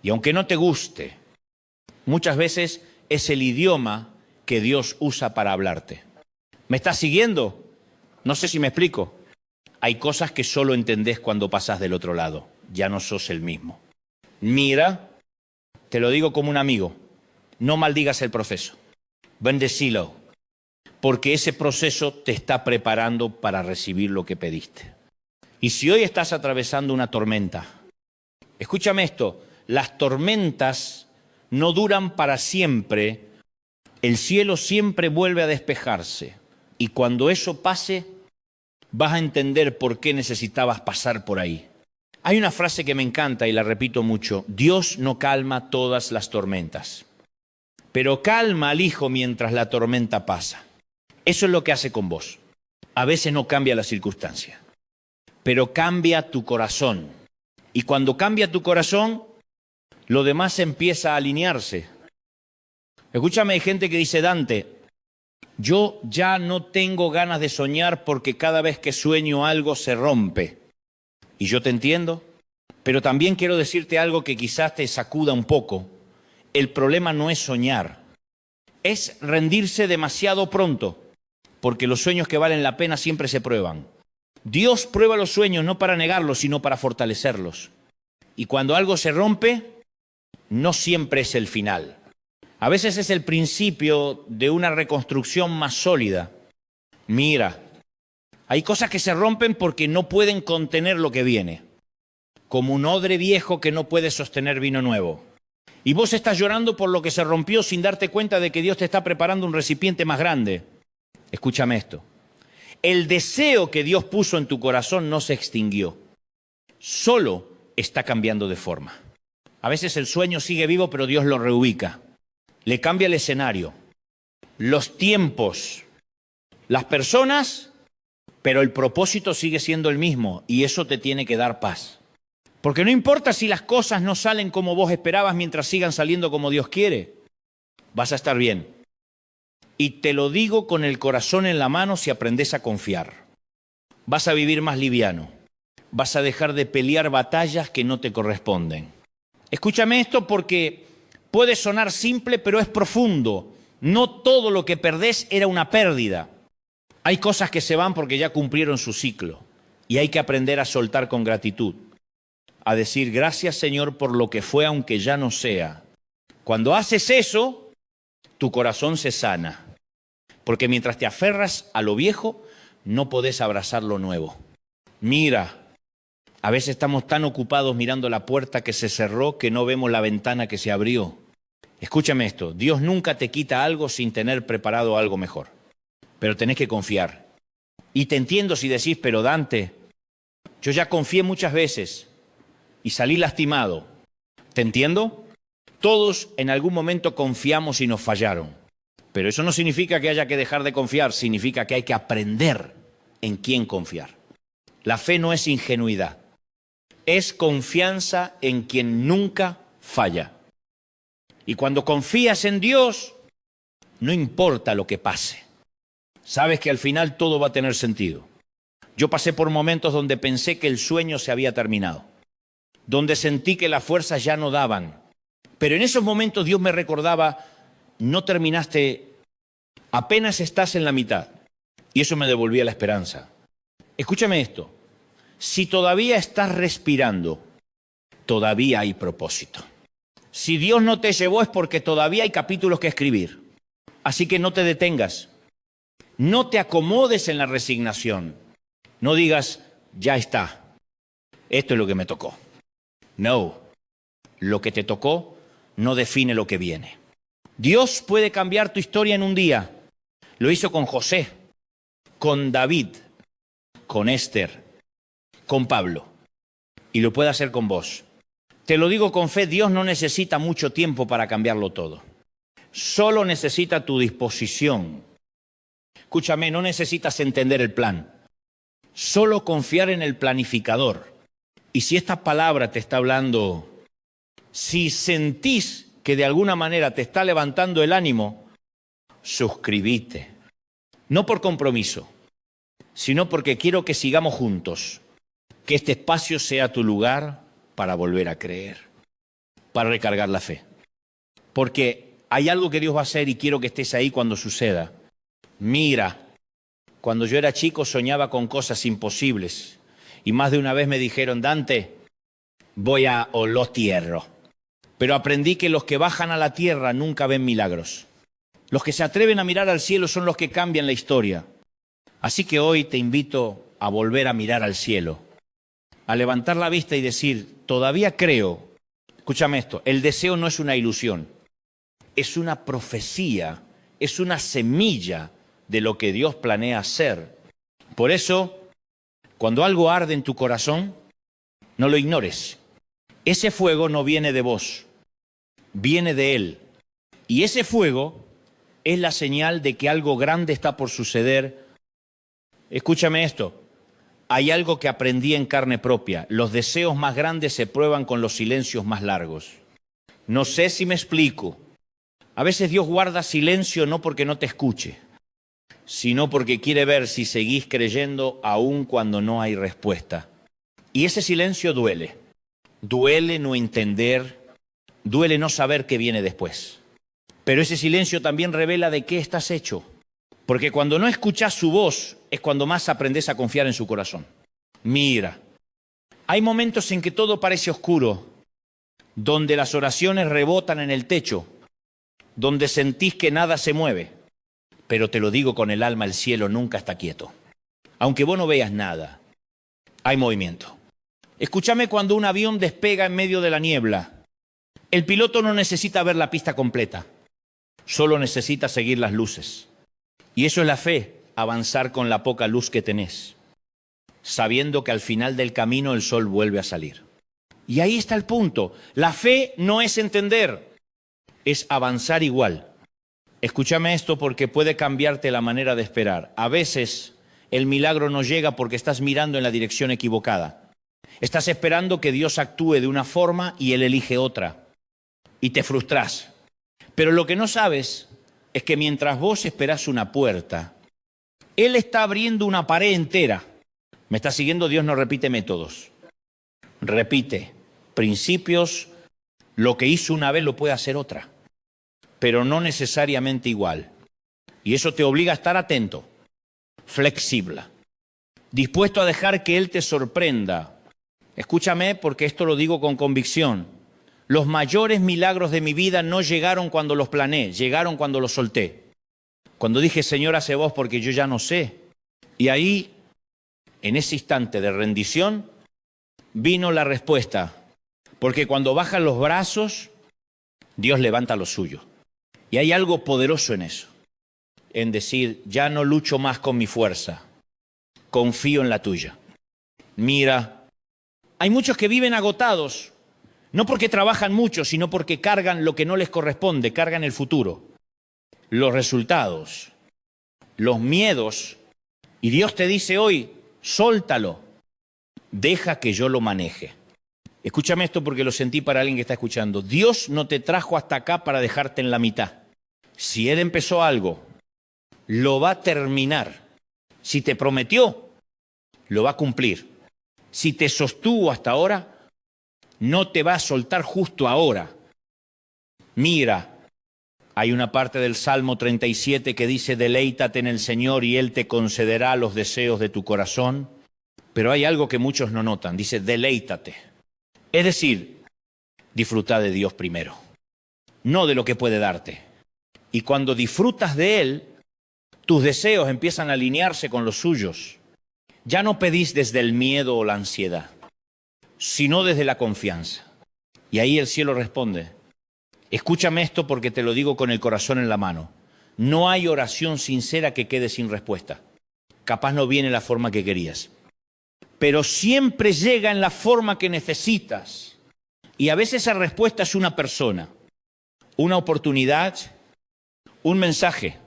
y aunque no te guste, muchas veces es el idioma que Dios usa para hablarte. ¿Me estás siguiendo? No sé si me explico. Hay cosas que solo entendés cuando pasás del otro lado, ya no sos el mismo. Mira, te lo digo como un amigo, no maldigas el proceso. Bendecilo, porque ese proceso te está preparando para recibir lo que pediste. Y si hoy estás atravesando una tormenta, escúchame esto, las tormentas no duran para siempre, el cielo siempre vuelve a despejarse. Y cuando eso pase, vas a entender por qué necesitabas pasar por ahí. Hay una frase que me encanta y la repito mucho: Dios no calma todas las tormentas, pero calma al hijo mientras la tormenta pasa. Eso es lo que hace con vos. A veces no cambia la circunstancia, pero cambia tu corazón. Y cuando cambia tu corazón, lo demás empieza a alinearse. Escúchame, hay gente que dice: Dante, yo ya no tengo ganas de soñar porque cada vez que sueño algo se rompe. Y yo te entiendo, pero también quiero decirte algo que quizás te sacuda un poco. El problema no es soñar, es rendirse demasiado pronto, porque los sueños que valen la pena siempre se prueban. Dios prueba los sueños no para negarlos, sino para fortalecerlos. Y cuando algo se rompe, no siempre es el final. A veces es el principio de una reconstrucción más sólida. Mira, hay cosas que se rompen porque no pueden contener lo que viene, como un odre viejo que no puede sostener vino nuevo. Y vos estás llorando por lo que se rompió sin darte cuenta de que Dios te está preparando un recipiente más grande. Escúchame esto. El deseo que Dios puso en tu corazón no se extinguió, solo está cambiando de forma. A veces el sueño sigue vivo, pero Dios lo reubica. Le cambia el escenario, los tiempos, las personas, pero el propósito sigue siendo el mismo y eso te tiene que dar paz. Porque no importa si las cosas no salen como vos esperabas mientras sigan saliendo como Dios quiere, vas a estar bien. Y te lo digo con el corazón en la mano si aprendes a confiar. Vas a vivir más liviano, vas a dejar de pelear batallas que no te corresponden. Escúchame esto porque puede sonar simple, pero es profundo. No todo lo que perdés era una pérdida. Hay cosas que se van porque ya cumplieron su ciclo. Y hay que aprender a soltar con gratitud. A decir: gracias, Señor, por lo que fue, aunque ya no sea. Cuando haces eso, tu corazón se sana. Porque mientras te aferras a lo viejo, no podés abrazar lo nuevo. Mira, a veces estamos tan ocupados mirando la puerta que se cerró que no vemos la ventana que se abrió. Escúchame esto, Dios nunca te quita algo sin tener preparado algo mejor. Pero tenés que confiar. Y te entiendo si decís: pero Dante, yo ya confié muchas veces y salí lastimado. ¿Te entiendo? Todos en algún momento confiamos y nos fallaron. Pero eso no significa que haya que dejar de confiar, significa que hay que aprender en quién confiar. La fe no es ingenuidad, es confianza en quien nunca falla. Y cuando confías en Dios, no importa lo que pase. Sabes que al final todo va a tener sentido. Yo pasé por momentos donde pensé que el sueño se había terminado, donde sentí que las fuerzas ya no daban. Pero en esos momentos Dios me recordaba: no terminaste, apenas estás en la mitad. Y eso me devolvía la esperanza. Escúchame esto, si todavía estás respirando, todavía hay propósito. Si Dios no te llevó es porque todavía hay capítulos que escribir. Así que no te detengas, no te acomodes en la resignación. No digas: ya está, esto es lo que me tocó. No, lo que te tocó no define lo que viene. Dios puede cambiar tu historia en un día. Lo hizo con José, con David, con Esther, con Pablo. Y lo puede hacer con vos. Te lo digo con fe, Dios no necesita mucho tiempo para cambiarlo todo. Solo necesita tu disposición. Escúchame, no necesitas entender el plan. Solo confiar en el planificador. Y si esta palabra te está hablando, si sentís que de alguna manera te está levantando el ánimo, suscribite. No por compromiso, sino porque quiero que sigamos juntos. Que este espacio sea tu lugar para volver a creer, para recargar la fe. Porque hay algo que Dios va a hacer y quiero que estés ahí cuando suceda. Mira, cuando yo era chico soñaba con cosas imposibles. Y más de una vez me dijeron: Dante, voy a los tierros. Pero aprendí que los que bajan a la tierra nunca ven milagros. Los que se atreven a mirar al cielo son los que cambian la historia. Así que hoy te invito a volver a mirar al cielo, a levantar la vista y decir: todavía creo Escúchame esto, el deseo no es una ilusión, es una profecía, es una semilla de lo que Dios planea hacer. Por eso, cuando algo arde en tu corazón, no lo ignores. Ese fuego no viene de vos, viene de Él. Y ese fuego es la señal de que algo grande está por suceder. Escúchame esto, hay algo que aprendí en carne propia. Los deseos más grandes se prueban con los silencios más largos. No sé si me explico. A veces Dios guarda silencio no porque no te escuche, sino porque quiere ver si seguís creyendo aún cuando no hay respuesta. Y ese silencio duele. Duele no entender, duele no saber qué viene después. Pero ese silencio también revela de qué estás hecho. Porque cuando no escuchás su voz es cuando más aprendés a confiar en su corazón. Mira, hay momentos en que todo parece oscuro, donde las oraciones rebotan en el techo, donde sentís que nada se mueve. Pero te lo digo con el alma, el cielo nunca está quieto. Aunque vos no veas nada, hay movimiento. Escúchame, cuando un avión despega en medio de la niebla, el piloto no necesita ver la pista completa, solo necesita seguir las luces. Y eso es la fe, avanzar con la poca luz que tenés, sabiendo que al final del camino el sol vuelve a salir. Y ahí está el punto. La fe no es entender, es avanzar igual. Escúchame esto porque puede cambiarte la manera de esperar. A veces el milagro no llega porque estás mirando en la dirección equivocada. Estás esperando que Dios actúe de una forma y Él elige otra. Y te frustras. Pero lo que no sabes es que mientras vos esperás una puerta, Él está abriendo una pared entera. ¿Me está siguiendo? Dios no repite métodos. Repite principios. Lo que hizo una vez lo puede hacer otra, pero no necesariamente igual. Y eso te obliga a estar atento, flexible, dispuesto a dejar que Él te sorprenda. Escúchame, porque esto lo digo con convicción. Los mayores milagros de mi vida no llegaron cuando los planeé, llegaron cuando los solté. Cuando dije, Señor, hace vos porque yo ya no sé. Y ahí, en ese instante de rendición, vino la respuesta. Porque cuando bajan los brazos, Dios levanta lo suyo. Y hay algo poderoso en eso. En decir, ya no lucho más con mi fuerza. Confío en la tuya. Mira, hay muchos que viven agotados. No porque trabajan mucho, sino porque cargan lo que no les corresponde, cargan el futuro, los resultados, los miedos. Y Dios te dice hoy, sóltalo, deja que yo lo maneje. Escúchame esto porque lo sentí para alguien que está escuchando. Dios no te trajo hasta acá para dejarte en la mitad. Si Él empezó algo, lo va a terminar. Si te prometió, lo va a cumplir. Si te sostuvo hasta ahora, no te va a soltar justo ahora. Mira, hay una parte del Salmo 37 que dice, deleítate en el Señor y Él te concederá los deseos de tu corazón. Pero hay algo que muchos no notan, dice, deleítate. Es decir, disfruta de Dios primero, no de lo que puede darte. Y cuando disfrutas de Él, tus deseos empiezan a alinearse con los suyos. Ya no pedís desde el miedo o la ansiedad, sino desde la confianza. Y ahí el cielo responde. Escúchame esto porque te lo digo con el corazón en la mano. No hay oración sincera que quede sin respuesta. Capaz no viene la forma que querías, pero siempre llega en la forma que necesitas. Y a veces esa respuesta es una persona, una oportunidad, un mensaje,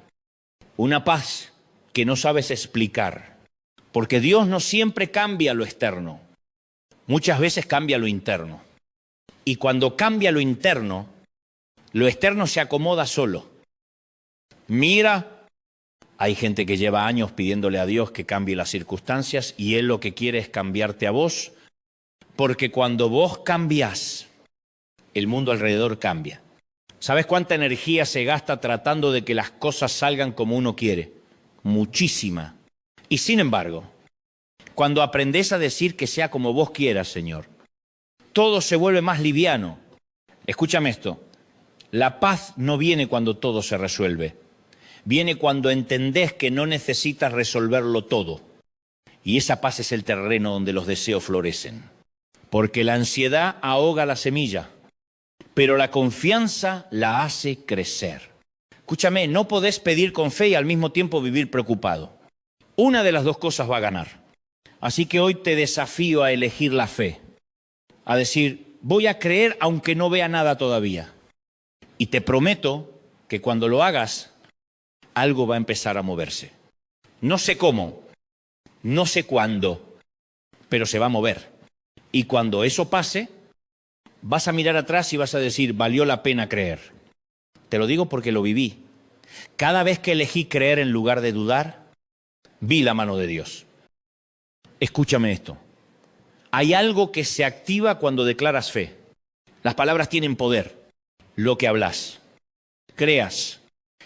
una paz que no sabes explicar. Porque Dios no siempre cambia lo externo, muchas veces cambia lo interno. Y cuando cambia lo interno, lo externo se acomoda solo. Mira, hay gente que lleva años pidiéndole a Dios que cambie las circunstancias y Él lo que quiere es cambiarte a vos, porque cuando vos cambiás, el mundo alrededor cambia. ¿Sabes cuánta energía se gasta tratando de que las cosas salgan como uno quiere? Muchísima. Y sin embargo, cuando aprendés a decir que sea como vos quieras, Señor, todo se vuelve más liviano. Escúchame esto, la paz no viene cuando todo se resuelve. Viene cuando entendés que no necesitas resolverlo todo. Y esa paz es el terreno donde los deseos florecen. Porque la ansiedad ahoga la semilla. pero la confianza la hace crecer. Escúchame, no podés pedir con fe y al mismo tiempo vivir preocupado. Una de las dos cosas va a ganar. Así que hoy te desafío a elegir la fe, a decir, voy a creer aunque no vea nada todavía. Y te prometo que cuando lo hagas, algo va a empezar a moverse. No sé cómo, no sé cuándo, pero se va a mover. Y cuando eso pase, vas a mirar atrás y vas a decir, valió la pena creer. Te lo digo porque lo viví. Cada vez que elegí creer en lugar de dudar, vi la mano de Dios. Escúchame esto. Hay algo que se activa cuando declaras fe. Las palabras tienen poder. Lo que hablas. Creas.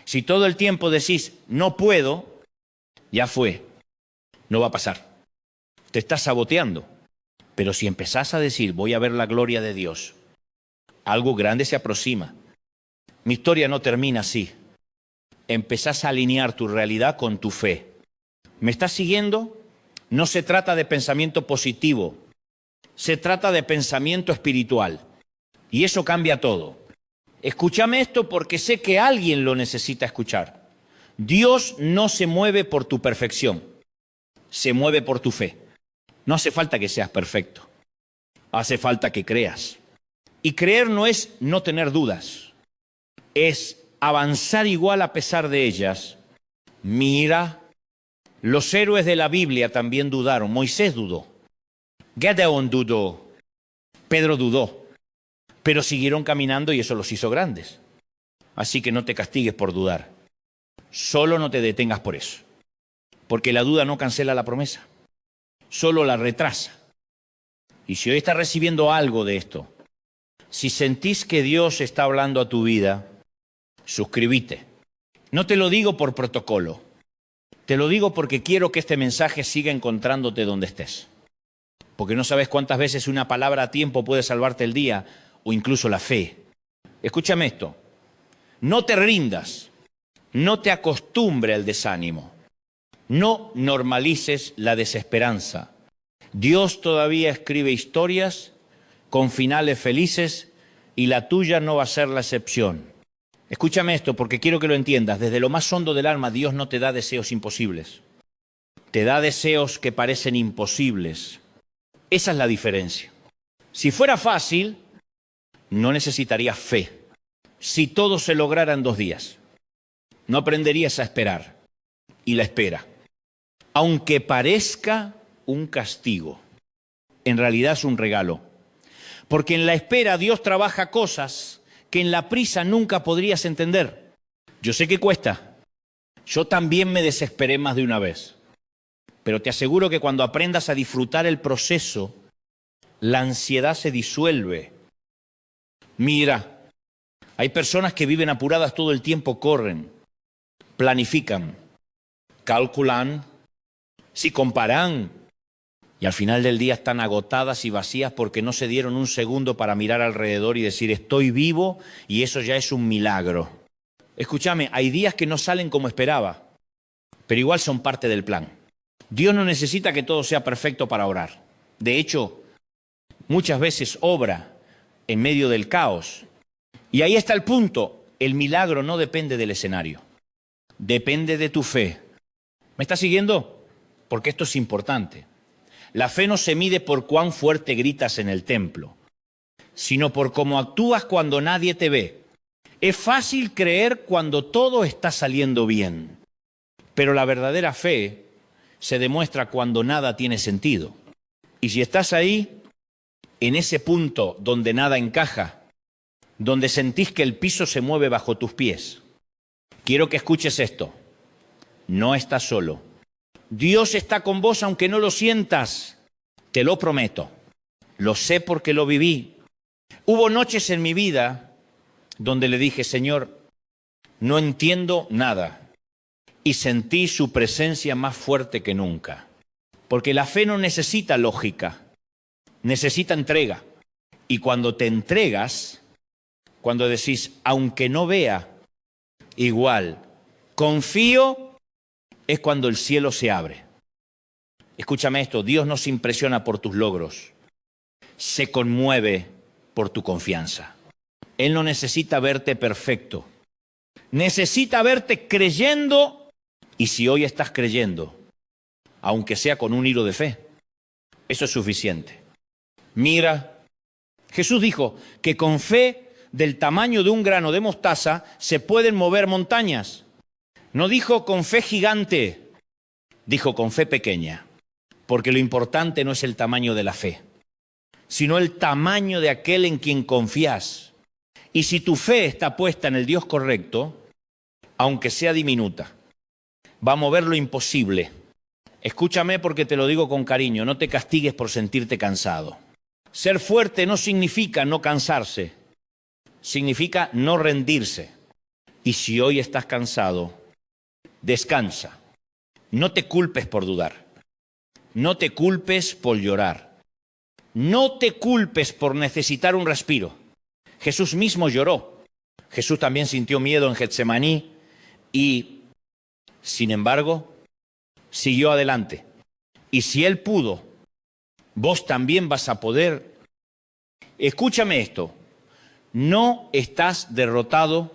Si todo el tiempo decís, no puedo, ya fue. No va a pasar. Te estás saboteando. Pero si empezás a decir, voy a ver la gloria de Dios, algo grande se aproxima. Mi historia no termina así. Empezás a alinear tu realidad con tu fe. ¿Me estás siguiendo? No se trata de pensamiento positivo. Se trata de pensamiento espiritual. Y eso cambia todo. Escúchame esto porque sé que alguien lo necesita escuchar. Dios no se mueve por tu perfección. Se mueve por tu fe. No hace falta que seas perfecto. Hace falta que creas. Y creer no es no tener dudas. Es avanzar igual a pesar de ellas. Mira, los héroes de la Biblia también dudaron. Moisés dudó. Gedeón dudó. Pedro dudó. Pero siguieron caminando y eso los hizo grandes. Así que no te castigues por dudar. Solo no te detengas por eso. Porque la duda no cancela la promesa. Solo la retrasa. Y si hoy estás recibiendo algo de esto, si sentís que Dios está hablando a tu vida, suscríbete. No te lo digo por protocolo. Te lo digo porque quiero que este mensaje siga encontrándote donde estés. Porque no sabes cuántas veces una palabra a tiempo puede salvarte el día o incluso la fe. Escúchame esto. No te rindas. No te acostumbre al desánimo. No normalices la desesperanza. Dios todavía escribe historias con finales felices y la tuya no va a ser la excepción. Escúchame esto porque quiero que lo entiendas. Desde lo más hondo del alma, Dios no te da deseos imposibles. Te da deseos que parecen imposibles. Esa es la diferencia. Si fuera fácil, no necesitarías fe. Si todo se lograra en 2 días, no aprenderías a esperar. Y la espera, aunque parezca un castigo, en realidad es un regalo. Porque en la espera Dios trabaja cosas que en la prisa nunca podrías entender. Yo sé que cuesta. Yo también me desesperé más de una vez. Pero te aseguro que cuando aprendas a disfrutar el proceso, la ansiedad se disuelve. Mira, hay personas que viven apuradas todo el tiempo, corren, planifican, calculan, si comparan, y al final del día están agotadas y vacías porque no se dieron un segundo para mirar alrededor y decir estoy vivo y eso ya es un milagro. Escúchame, hay días que no salen como esperaba, pero igual son parte del plan. Dios no necesita que todo sea perfecto para orar. De hecho, muchas veces obra en medio del caos. Y ahí está el punto. El milagro no depende del escenario. Depende de tu fe. ¿Me estás siguiendo? Porque esto es importante. La fe no se mide por cuán fuerte gritas en el templo, sino por cómo actúas cuando nadie te ve. Es fácil creer cuando todo está saliendo bien, pero la verdadera fe se demuestra cuando nada tiene sentido. Y si estás ahí, en ese punto donde nada encaja, donde sentís que el piso se mueve bajo tus pies, quiero que escuches esto. No estás solo. Dios está con vos aunque no lo sientas. Te lo prometo. Lo sé porque lo viví. Hubo noches en mi vida donde le dije, Señor, no entiendo nada. Y sentí su presencia más fuerte que nunca. Porque la fe no necesita lógica. Necesita entrega. Y cuando te entregas, cuando decís, aunque no vea, igual, confío, es cuando el cielo se abre. Escúchame esto, Dios no se impresiona por tus logros, se conmueve por tu confianza. Él no necesita verte perfecto. Necesita verte creyendo, y si hoy estás creyendo, aunque sea con un hilo de fe, eso es suficiente. Mira, Jesús dijo que con fe del tamaño de un grano de mostaza se pueden mover montañas. No dijo con fe gigante, dijo con fe pequeña, porque lo importante no es el tamaño de la fe, sino el tamaño de aquel en quien confías. Y si tu fe está puesta en el Dios correcto, aunque sea diminuta, va a mover lo imposible. Escúchame porque te lo digo con cariño, no te castigues por sentirte cansado. Ser fuerte no significa no cansarse, significa no rendirse. Y si hoy estás cansado, descansa. No te culpes por dudar. No te culpes por llorar. No te culpes por necesitar un respiro. Jesús mismo lloró. Jesús también sintió miedo en Getsemaní y, sin embargo, siguió adelante. Y si Él pudo, vos también vas a poder. Escúchame esto. No estás derrotado,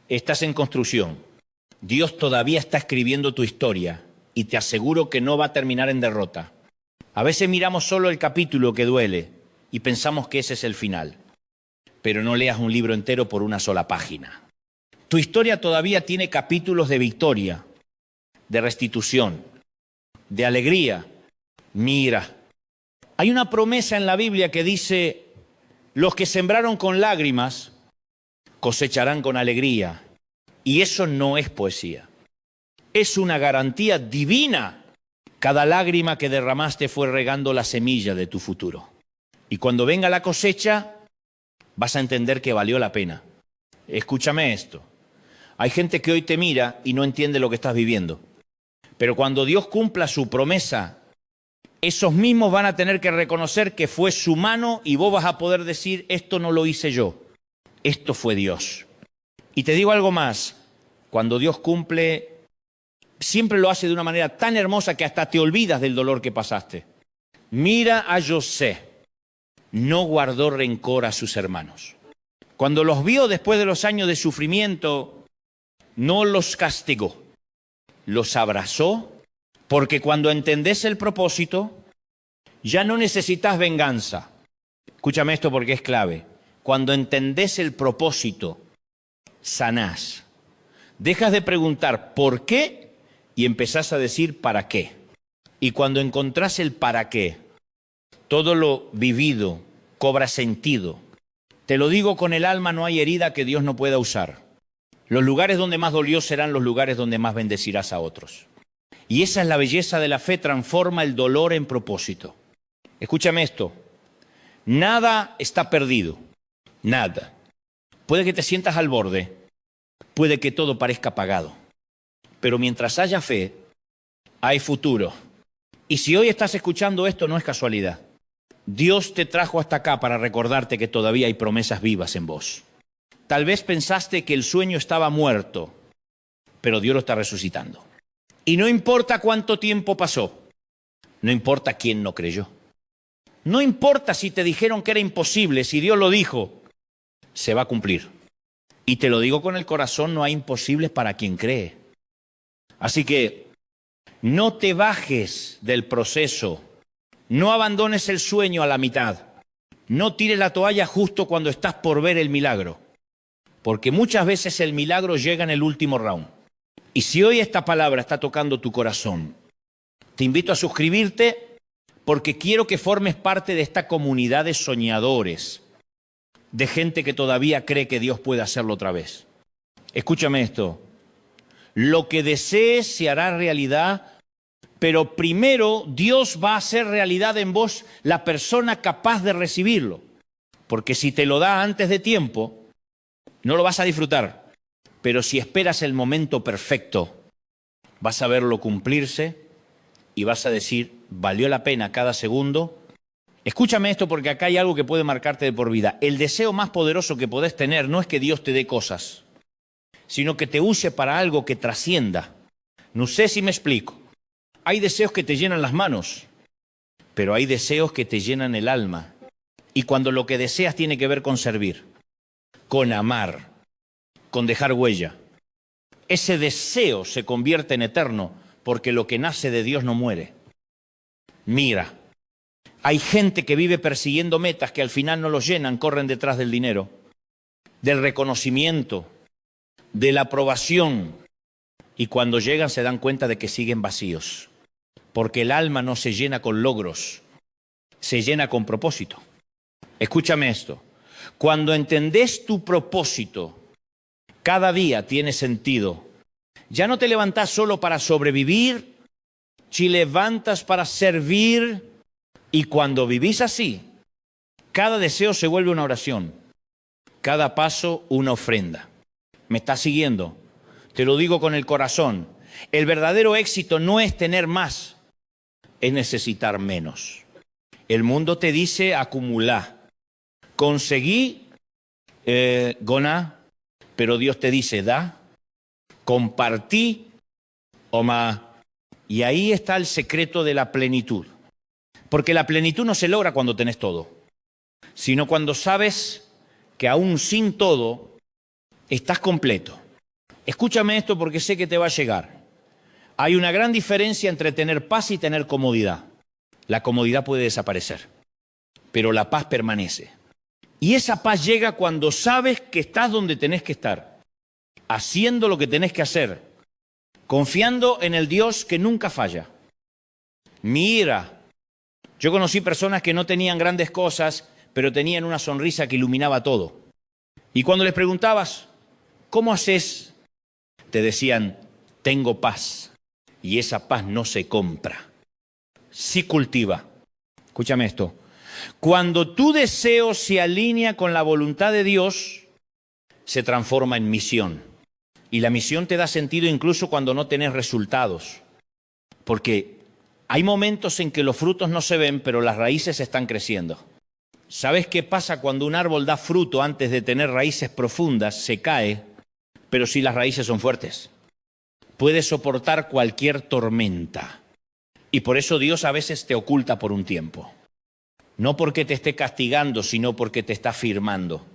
estás en construcción. Dios todavía está escribiendo tu historia y te aseguro que no va a terminar en derrota. A veces miramos solo el capítulo que duele y pensamos que ese es el final. Pero no leas un libro entero por una sola página. Tu historia todavía tiene capítulos de victoria, de restitución, de alegría. Mira, hay una promesa en la Biblia que dice: los que sembraron con lágrimas cosecharán con alegría. Y eso no es poesía. Es una garantía divina. Cada lágrima que derramaste fue regando la semilla de tu futuro. Y cuando venga la cosecha, vas a entender que valió la pena. Escúchame esto. Hay gente que hoy te mira y no entiende lo que estás viviendo. Pero cuando Dios cumpla su promesa, esos mismos van a tener que reconocer que fue su mano y vos vas a poder decir: esto no lo hice yo, esto fue Dios. Y te digo algo más, cuando Dios cumple, siempre lo hace de una manera tan hermosa que hasta te olvidas del dolor que pasaste. Mira a José, no guardó rencor a sus hermanos. Cuando los vio después de los años de sufrimiento, no los castigó, los abrazó, porque cuando entendés el propósito, ya no necesitas venganza. Escúchame esto porque es clave. Cuando entendés el propósito, sanás. Dejas de preguntar por qué y empezás a decir para qué. Y cuando encontrás el para qué, todo lo vivido cobra sentido. Te lo digo con el alma, no hay herida que Dios no pueda usar. Los lugares donde más dolió serán los lugares donde más bendecirás a otros. Y esa es la belleza de la fe, transforma el dolor en propósito. Escúchame esto, nada está perdido, nada. Puede que te sientas al borde, puede que todo parezca apagado, pero mientras haya fe, hay futuro. Y si hoy estás escuchando esto, no es casualidad. Dios te trajo hasta acá para recordarte que todavía hay promesas vivas en vos. Tal vez pensaste que el sueño estaba muerto, pero Dios lo está resucitando. Y no importa cuánto tiempo pasó, no importa quién no creyó. No importa si te dijeron que era imposible, si Dios lo dijo, se va a cumplir. Y te lo digo con el corazón, no hay imposibles para quien cree. Así que no te bajes del proceso, no abandones el sueño a la mitad, no tires la toalla justo cuando estás por ver el milagro, porque muchas veces el milagro llega en el último round. Y si hoy esta palabra está tocando tu corazón, te invito a suscribirte porque quiero que formes parte de esta comunidad de soñadores, de gente que todavía cree que Dios puede hacerlo otra vez. Escúchame esto, lo que desees se hará realidad, pero primero Dios va a hacer realidad en vos la persona capaz de recibirlo, porque si te lo da antes de tiempo, no lo vas a disfrutar. Pero si esperas el momento perfecto, vas a verlo cumplirse y vas a decir, valió la pena cada segundo. Escúchame esto porque acá hay algo que puede marcarte de por vida. El deseo más poderoso que podés tener no es que Dios te dé cosas, sino que te use para algo que trascienda. No sé si me explico. Hay deseos que te llenan las manos, pero hay deseos que te llenan el alma. Y cuando lo que deseas tiene que ver con servir, con amar, con dejar huella. Ese deseo se convierte en eterno porque lo que nace de Dios no muere. Mira, hay gente que vive persiguiendo metas que al final no los llenan, corren detrás del dinero, del reconocimiento, de la aprobación, y cuando llegan se dan cuenta de que siguen vacíos, porque el alma no se llena con logros, se llena con propósito. Escúchame esto, cuando entendés tu propósito, cada día tiene sentido. Ya no te levantás solo para sobrevivir, te levantas para servir, y cuando vivís así, cada deseo se vuelve una oración, cada paso una ofrenda. ¿Me estás siguiendo? Te lo digo con el corazón. El verdadero éxito no es tener más, es necesitar menos. El mundo te dice acumulá, conseguí, goná, pero Dios te dice da, compartí, omá. Y ahí está el secreto de la plenitud. Porque la plenitud no se logra cuando tenés todo, sino cuando sabes que aún sin todo, estás completo. Escúchame esto porque sé que te va a llegar. Hay una gran diferencia entre tener paz y tener comodidad. La comodidad puede desaparecer, pero la paz permanece. Y esa paz llega cuando sabes que estás donde tenés que estar, haciendo lo que tenés que hacer, confiando en el Dios que nunca falla. Mira, yo conocí personas que no tenían grandes cosas, pero tenían una sonrisa que iluminaba todo. Y cuando les preguntabas, ¿cómo haces? Te decían, tengo paz. Y esa paz no se compra, sí cultiva. Escúchame esto. Cuando tu deseo se alinea con la voluntad de Dios, se transforma en misión. Y la misión te da sentido incluso cuando no tenés resultados. Porque hay momentos en que los frutos no se ven, pero las raíces están creciendo. ¿Sabes qué pasa cuando un árbol da fruto antes de tener raíces profundas? Se cae, pero si las raíces son fuertes, puede soportar cualquier tormenta. Y por eso Dios a veces te oculta por un tiempo. No porque te esté castigando, sino porque te está firmando.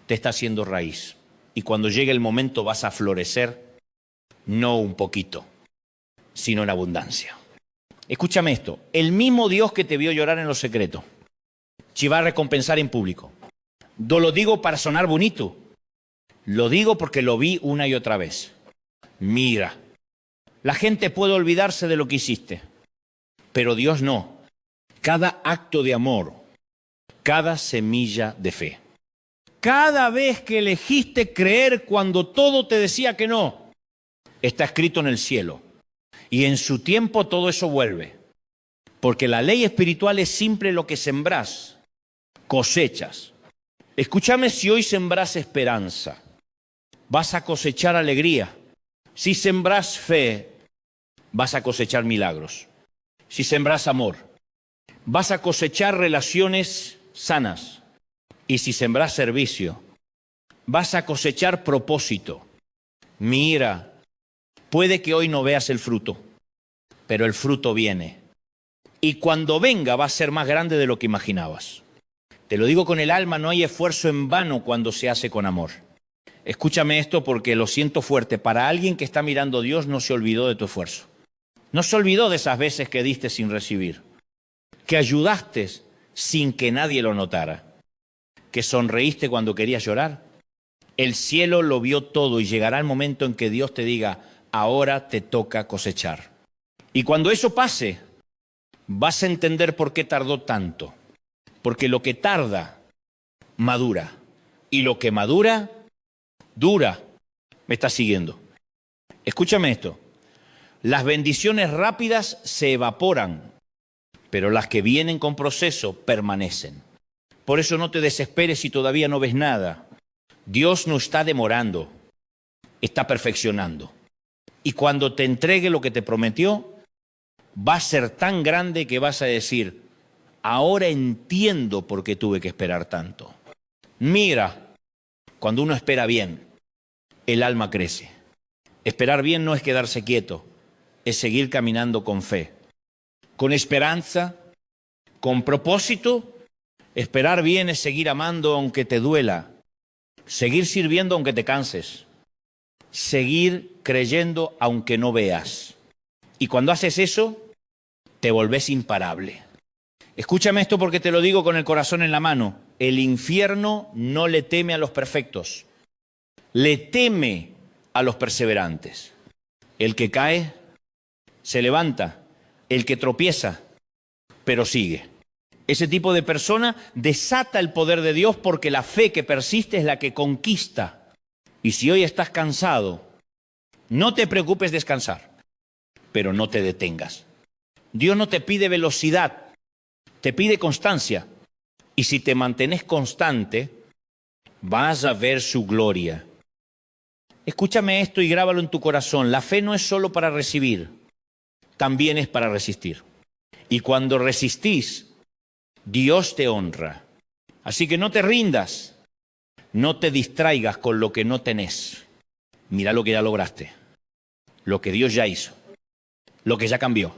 Te está haciendo raíz. Y cuando llegue el momento vas a florecer, no un poquito, sino en abundancia. Escúchame esto, el mismo Dios que te vio llorar en lo secreto, te va a recompensar en público. No lo digo para sonar bonito, lo digo porque lo vi una y otra vez. Mira, la gente puede olvidarse de lo que hiciste, pero Dios no. Cada acto de amor, cada semilla de fe. Cada vez que elegiste creer cuando todo te decía que no, está escrito en el cielo. Y en su tiempo todo eso vuelve. Porque la ley espiritual es simple: lo que sembrás, cosechas. Escúchame, si hoy sembrás esperanza, vas a cosechar alegría. Si sembrás fe, vas a cosechar milagros. Si sembrás amor, vas a cosechar relaciones sanas. Y si sembrás servicio, vas a cosechar propósito. Mira, puede que hoy no veas el fruto, pero el fruto viene. Y cuando venga va a ser más grande de lo que imaginabas. Te lo digo con el alma, no hay esfuerzo en vano cuando se hace con amor. Escúchame esto porque lo siento fuerte. Para alguien que está mirando a Dios, no se olvidó de tu esfuerzo. No se olvidó de esas veces que diste sin recibir, que ayudaste sin que nadie lo notara, que sonreíste cuando querías llorar. El cielo lo vio todo y llegará el momento en que Dios te diga, ahora te toca cosechar. Y cuando eso pase, vas a entender por qué tardó tanto. Porque lo que tarda, madura. Y lo que madura, dura. ¿Me estás siguiendo? Escúchame esto. Las bendiciones rápidas se evaporan, pero las que vienen con proceso permanecen. Por eso no te desesperes si todavía no ves nada. Dios no está demorando, está perfeccionando. Y cuando te entregue lo que te prometió, va a ser tan grande que vas a decir, ahora entiendo por qué tuve que esperar tanto. Mira, cuando uno espera bien, el alma crece. Esperar bien no es quedarse quieto, es seguir caminando con fe, con esperanza, con propósito. Esperar bien es seguir amando aunque te duela. seguir sirviendo aunque te canses, seguir creyendo aunque no veas. Y cuando haces eso, te volvés imparable. Escúchame esto porque te lo digo con el corazón en la mano. El infierno no le teme a los perfectos, le teme a los perseverantes. El que cae, se levanta. El que tropieza, pero sigue. Ese tipo de persona desata el poder de Dios porque la fe que persiste es la que conquista. Y si hoy estás cansado, no te preocupes descansar, pero no te detengas. Dios no te pide velocidad, te pide constancia. Y si te mantienes constante, vas a ver su gloria. Escúchame esto y grábalo en tu corazón. La fe no es solo para recibir, también es para resistir. Y cuando resistís, Dios te honra. Así que no te rindas, no te distraigas con lo que no tenés. Mira lo que ya lograste, lo que Dios ya hizo, lo que ya cambió.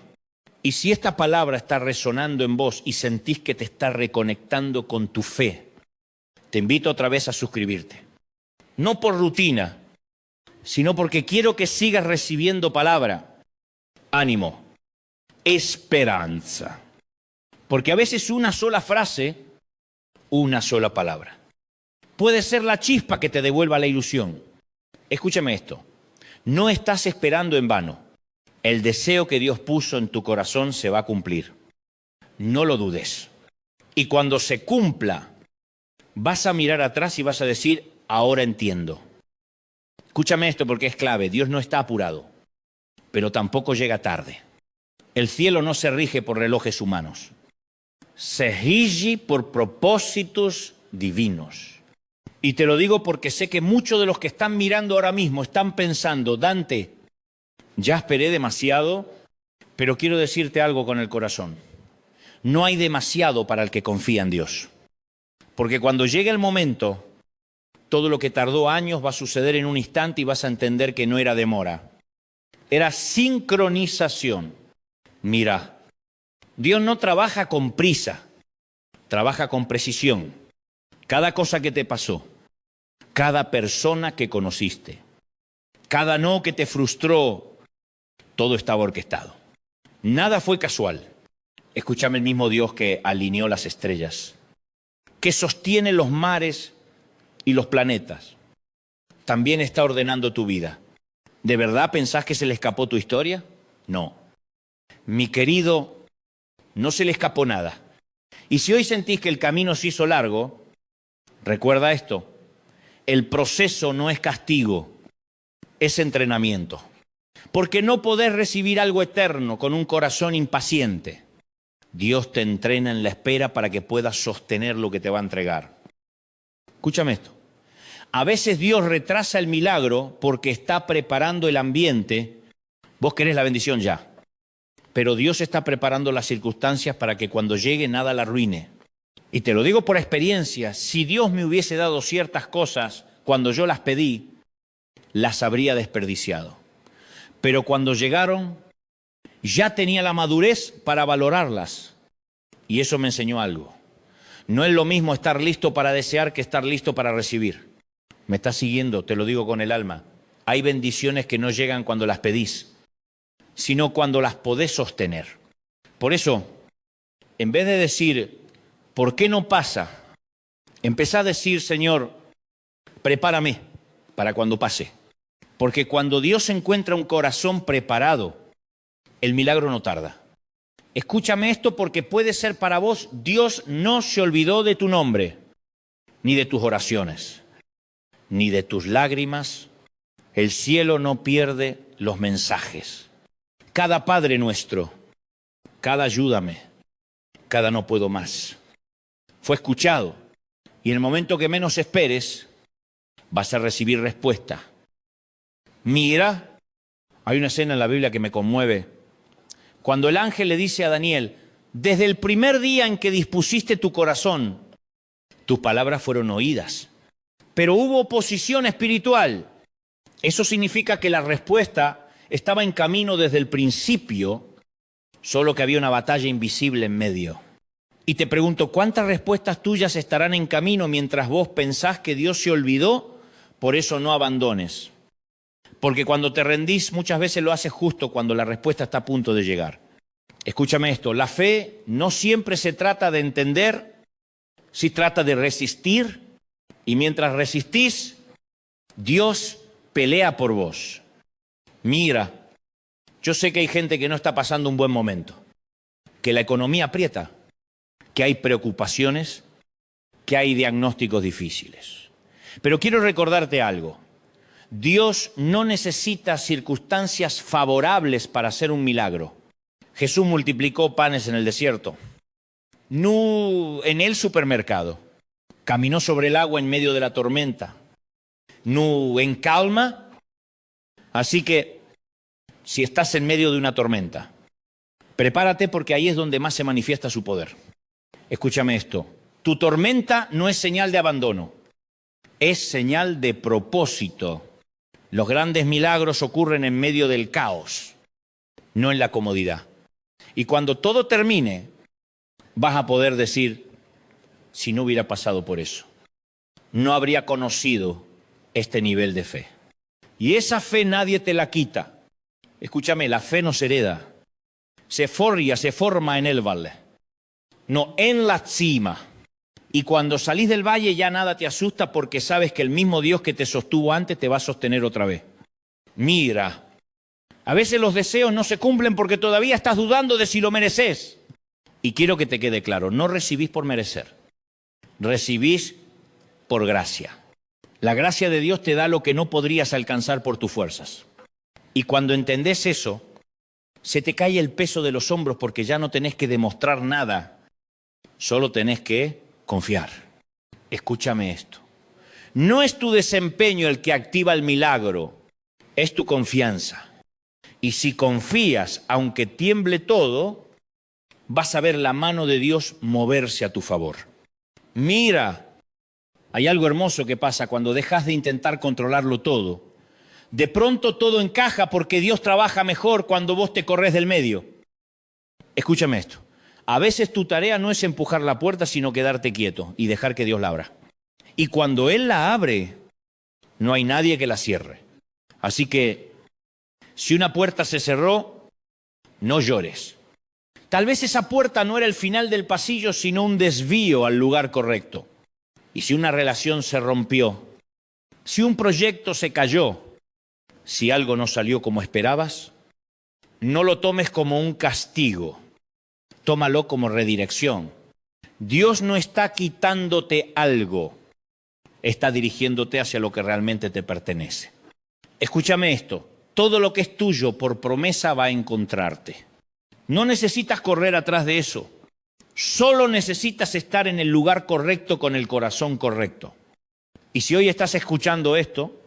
Y si esta palabra está resonando en vos y sentís que te está reconectando con tu fe, te invito otra vez a suscribirte. No por rutina, sino porque quiero que sigas recibiendo palabra. Ánimo, esperanza. Porque a veces una sola frase, una sola palabra, puede ser la chispa que te devuelva la ilusión. Escúchame esto, no estás esperando en vano. El deseo que Dios puso en tu corazón se va a cumplir. No lo dudes. Y cuando se cumpla, vas a mirar atrás y vas a decir, ahora entiendo. Escúchame esto porque es clave. Dios no está apurado, pero tampoco llega tarde. El cielo no se rige por relojes humanos. Se rige por propósitos divinos. Y te lo digo porque sé que muchos de los que están mirando ahora mismo están pensando, Dante, ya esperé demasiado, pero quiero decirte algo con el corazón. No hay demasiado para el que confía en Dios. Porque cuando llegue el momento, todo lo que tardó años va a suceder en un instante y vas a entender que no era demora. Era sincronización. Mira, Dios no trabaja con prisa, trabaja con precisión. Cada cosa que te pasó, cada persona que conociste, cada no que te frustró, todo estaba orquestado. Nada fue casual. Escúchame, el mismo Dios que alineó las estrellas, que sostiene los mares y los planetas, también está ordenando tu vida. ¿De verdad pensás que se le escapó tu historia? No. Mi querido, no se le escapó nada. Y si hoy sentís que el camino se hizo largo, recuerda esto, el proceso no es castigo, es entrenamiento. Porque no podés recibir algo eterno con un corazón impaciente. Dios te entrena en la espera para que puedas sostener lo que te va a entregar. Escúchame esto. A veces Dios retrasa el milagro porque está preparando el ambiente. Vos querés la bendición ya. Pero Dios está preparando las circunstancias para que cuando llegue nada la arruine. Y te lo digo por experiencia, si Dios me hubiese dado ciertas cosas cuando yo las pedí, las habría desperdiciado. Pero cuando llegaron, ya tenía la madurez para valorarlas. Y eso me enseñó algo. No es lo mismo estar listo para desear que estar listo para recibir. ¿Me estás siguiendo? Te lo digo con el alma. Hay bendiciones que no llegan cuando las pedís, sino cuando las podés sostener. Por eso, en vez de decir, ¿por qué no pasa? Empezá a decir, Señor, prepárame para cuando pase. Porque cuando Dios encuentra un corazón preparado, el milagro no tarda. Escúchame esto porque puede ser para vos, Dios no se olvidó de tu nombre, ni de tus oraciones, ni de tus lágrimas. El cielo no pierde los mensajes. Cada Padre nuestro, cada ayúdame, cada no puedo más, fue escuchado. Y en el momento que menos esperes, vas a recibir respuesta. Mira, hay una escena en la Biblia que me conmueve. Cuando el ángel le dice a Daniel, desde el primer día en que dispusiste tu corazón, tus palabras fueron oídas. Pero hubo oposición espiritual. Eso significa que la respuesta estaba en camino desde el principio, solo que había una batalla invisible en medio. Y te pregunto, ¿cuántas respuestas tuyas estarán en camino mientras vos pensás que Dios se olvidó? Por eso no abandones. Porque cuando te rendís, muchas veces lo haces justo cuando la respuesta está a punto de llegar. Escúchame esto, la fe no siempre se trata de entender, sí trata de resistir, y mientras resistís, Dios pelea por vos. Mira, yo sé que hay gente que no está pasando un buen momento, que la economía aprieta, que hay preocupaciones, que hay diagnósticos difíciles. Pero quiero recordarte algo. Dios no necesita circunstancias favorables para hacer un milagro. Jesús multiplicó panes en el desierto, no en el supermercado. Caminó sobre el agua en medio de la tormenta, no en calma. Así que, si estás en medio de una tormenta, prepárate porque ahí es donde más se manifiesta su poder. Escúchame esto, tu tormenta no es señal de abandono, es señal de propósito. Los grandes milagros ocurren en medio del caos, no en la comodidad. Y cuando todo termine, vas a poder decir, si no hubiera pasado por eso, no habría conocido este nivel de fe. Y esa fe nadie te la quita. Escúchame, la fe no se hereda, se forma en el valle, no en la cima. Y cuando salís del valle ya nada te asusta porque sabes que el mismo Dios que te sostuvo antes te va a sostener otra vez. Mira, a veces los deseos no se cumplen porque todavía estás dudando de si lo mereces. Y quiero que te quede claro, no recibís por merecer, recibís por gracia. La gracia de Dios te da lo que no podrías alcanzar por tus fuerzas. Y cuando entendés eso, se te cae el peso de los hombros porque ya no tenés que demostrar nada, solo tenés que confiar. Escúchame esto. No es tu desempeño el que activa el milagro, es tu confianza. Y si confías, aunque tiemble todo, vas a ver la mano de Dios moverse a tu favor. Mira, hay algo hermoso que pasa cuando dejas de intentar controlarlo todo. De pronto todo encaja porque Dios trabaja mejor cuando vos te corres del medio. Escúchame esto. A veces tu tarea no es empujar la puerta, sino quedarte quieto y dejar que Dios la abra. Y cuando Él la abre, no hay nadie que la cierre. Así que, si una puerta se cerró, no llores. Tal vez esa puerta no era el final del pasillo, sino un desvío al lugar correcto. Y si una relación se rompió, si un proyecto se cayó, si algo no salió como esperabas, no lo tomes como un castigo. Tómalo como redirección. Dios no está quitándote algo, está dirigiéndote hacia lo que realmente te pertenece. Escúchame esto, todo lo que es tuyo por promesa va a encontrarte. No necesitas correr atrás de eso, solo necesitas estar en el lugar correcto con el corazón correcto. Y si hoy estás escuchando esto,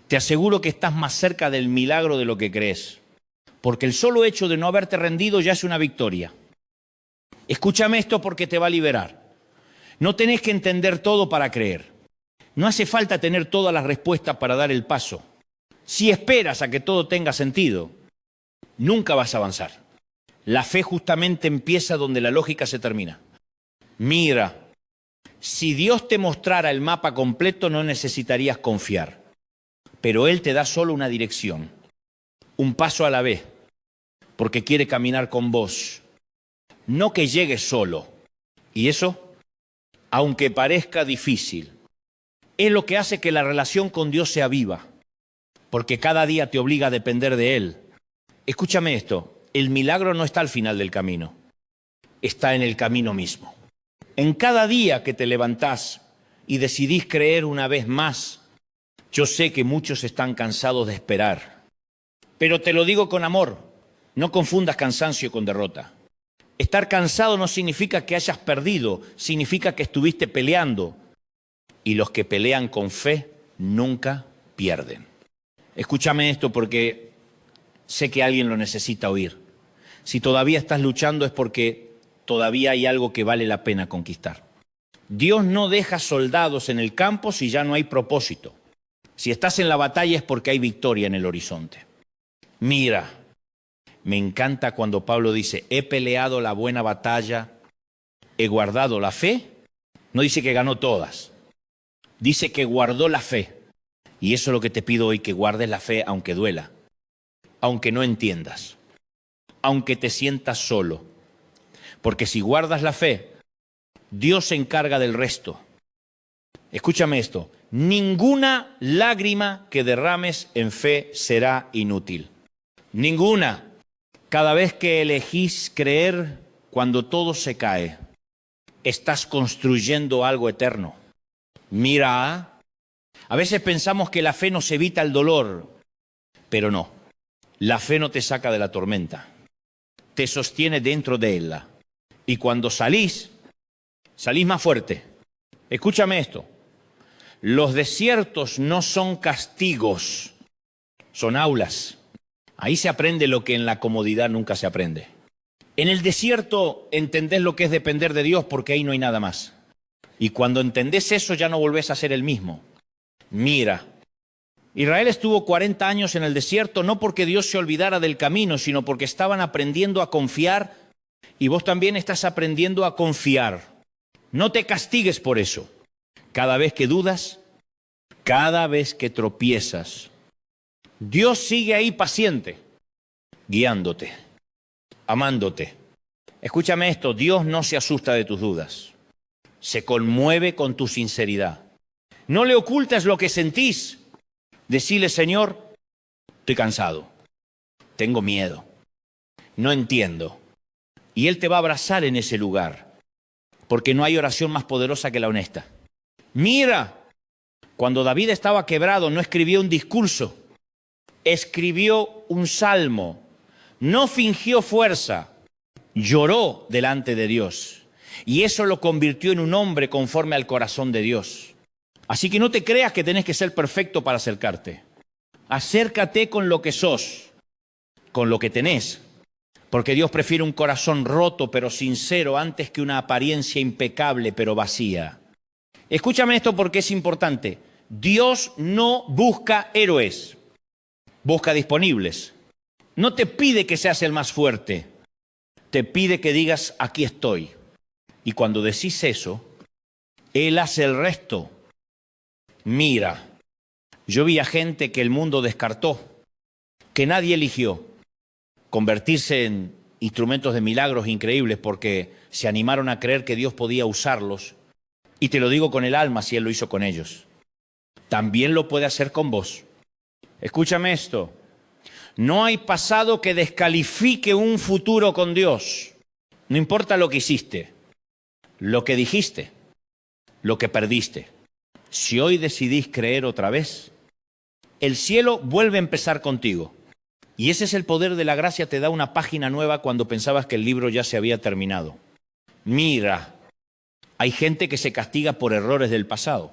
te aseguro que estás más cerca del milagro de lo que crees, porque el solo hecho de no haberte rendido ya es una victoria. Escúchame esto porque te va a liberar. No tenés que entender todo para creer. No hace falta tener todas las respuestas para dar el paso. Si esperas a que todo tenga sentido, nunca vas a avanzar. La fe justamente empieza donde la lógica se termina. Mira, si Dios te mostrara el mapa completo no necesitarías confiar, pero Él te da solo una dirección, un paso a la vez, porque quiere caminar con vos. No que llegues solo. Y eso, aunque parezca difícil, es lo que hace que la relación con Dios sea viva, porque cada día te obliga a depender de Él. Escúchame esto, el milagro no está al final del camino, está en el camino mismo. En cada día que te levantás y decidís creer una vez más, yo sé que muchos están cansados de esperar, pero te lo digo con amor, no confundas cansancio con derrota. Estar cansado no significa que hayas perdido, significa que estuviste peleando. Y los que pelean con fe nunca pierden. Escúchame esto porque sé que alguien lo necesita oír. Si todavía estás luchando es porque todavía hay algo que vale la pena conquistar. Dios no deja soldados en el campo si ya no hay propósito. Si estás en la batalla es porque hay victoria en el horizonte. Mira. Me encanta cuando Pablo dice, he peleado la buena batalla, he guardado la fe, no dice que ganó todas, dice que guardó la fe. Y eso es lo que te pido hoy, que guardes la fe aunque duela, aunque no entiendas, aunque te sientas solo. Porque si guardas la fe, Dios se encarga del resto. Escúchame esto, ninguna lágrima que derrames en fe será inútil. Ninguna. Cada vez que elegís creer, cuando todo se cae, estás construyendo algo eterno. Mira, a veces pensamos que la fe nos evita el dolor, pero no. La fe no te saca de la tormenta, te sostiene dentro de ella. Y cuando salís más fuerte. Escúchame esto, los desiertos no son castigos, son aulas. Ahí se aprende lo que en la comodidad nunca se aprende. En el desierto entendés lo que es depender de Dios, porque ahí no hay nada más. Y cuando entendés eso ya no volvés a ser el mismo. Mira, Israel estuvo 40 años en el desierto, no porque Dios se olvidara del camino, sino porque estaban aprendiendo a confiar, y vos también estás aprendiendo a confiar. No te castigues por eso. Cada vez que dudas, cada vez que tropiezas, Dios sigue ahí paciente, guiándote, amándote. Escúchame esto, Dios no se asusta de tus dudas, se conmueve con tu sinceridad. No le ocultas lo que sentís. Decile, Señor, estoy cansado, tengo miedo, no entiendo. Y Él te va a abrazar en ese lugar, porque no hay oración más poderosa que la honesta. Mira, cuando David estaba quebrado, no escribió un discurso, escribió un salmo, no fingió fuerza, lloró delante de Dios. Y eso lo convirtió en un hombre conforme al corazón de Dios. Así que no te creas que tenés que ser perfecto para acercarte. Acércate con lo que sos, con lo que tenés. Porque Dios prefiere un corazón roto pero sincero antes que una apariencia impecable pero vacía. Escúchame esto porque es importante. Dios no busca héroes, busca disponibles. No te pide que seas el más fuerte, te pide que digas, aquí estoy. Y cuando decís eso, Él hace el resto. Mira, yo vi a gente que el mundo descartó, que nadie eligió, convertirse en instrumentos de milagros increíbles porque se animaron a creer que Dios podía usarlos. Y te lo digo con el alma, si Él lo hizo con ellos, también lo puede hacer con vos. Escúchame esto, no hay pasado que descalifique un futuro con Dios. No importa lo que hiciste, lo que dijiste, lo que perdiste. Si hoy decidís creer otra vez, el cielo vuelve a empezar contigo. Y ese es el poder de la gracia, te da una página nueva cuando pensabas que el libro ya se había terminado. Mira, hay gente que se castiga por errores del pasado,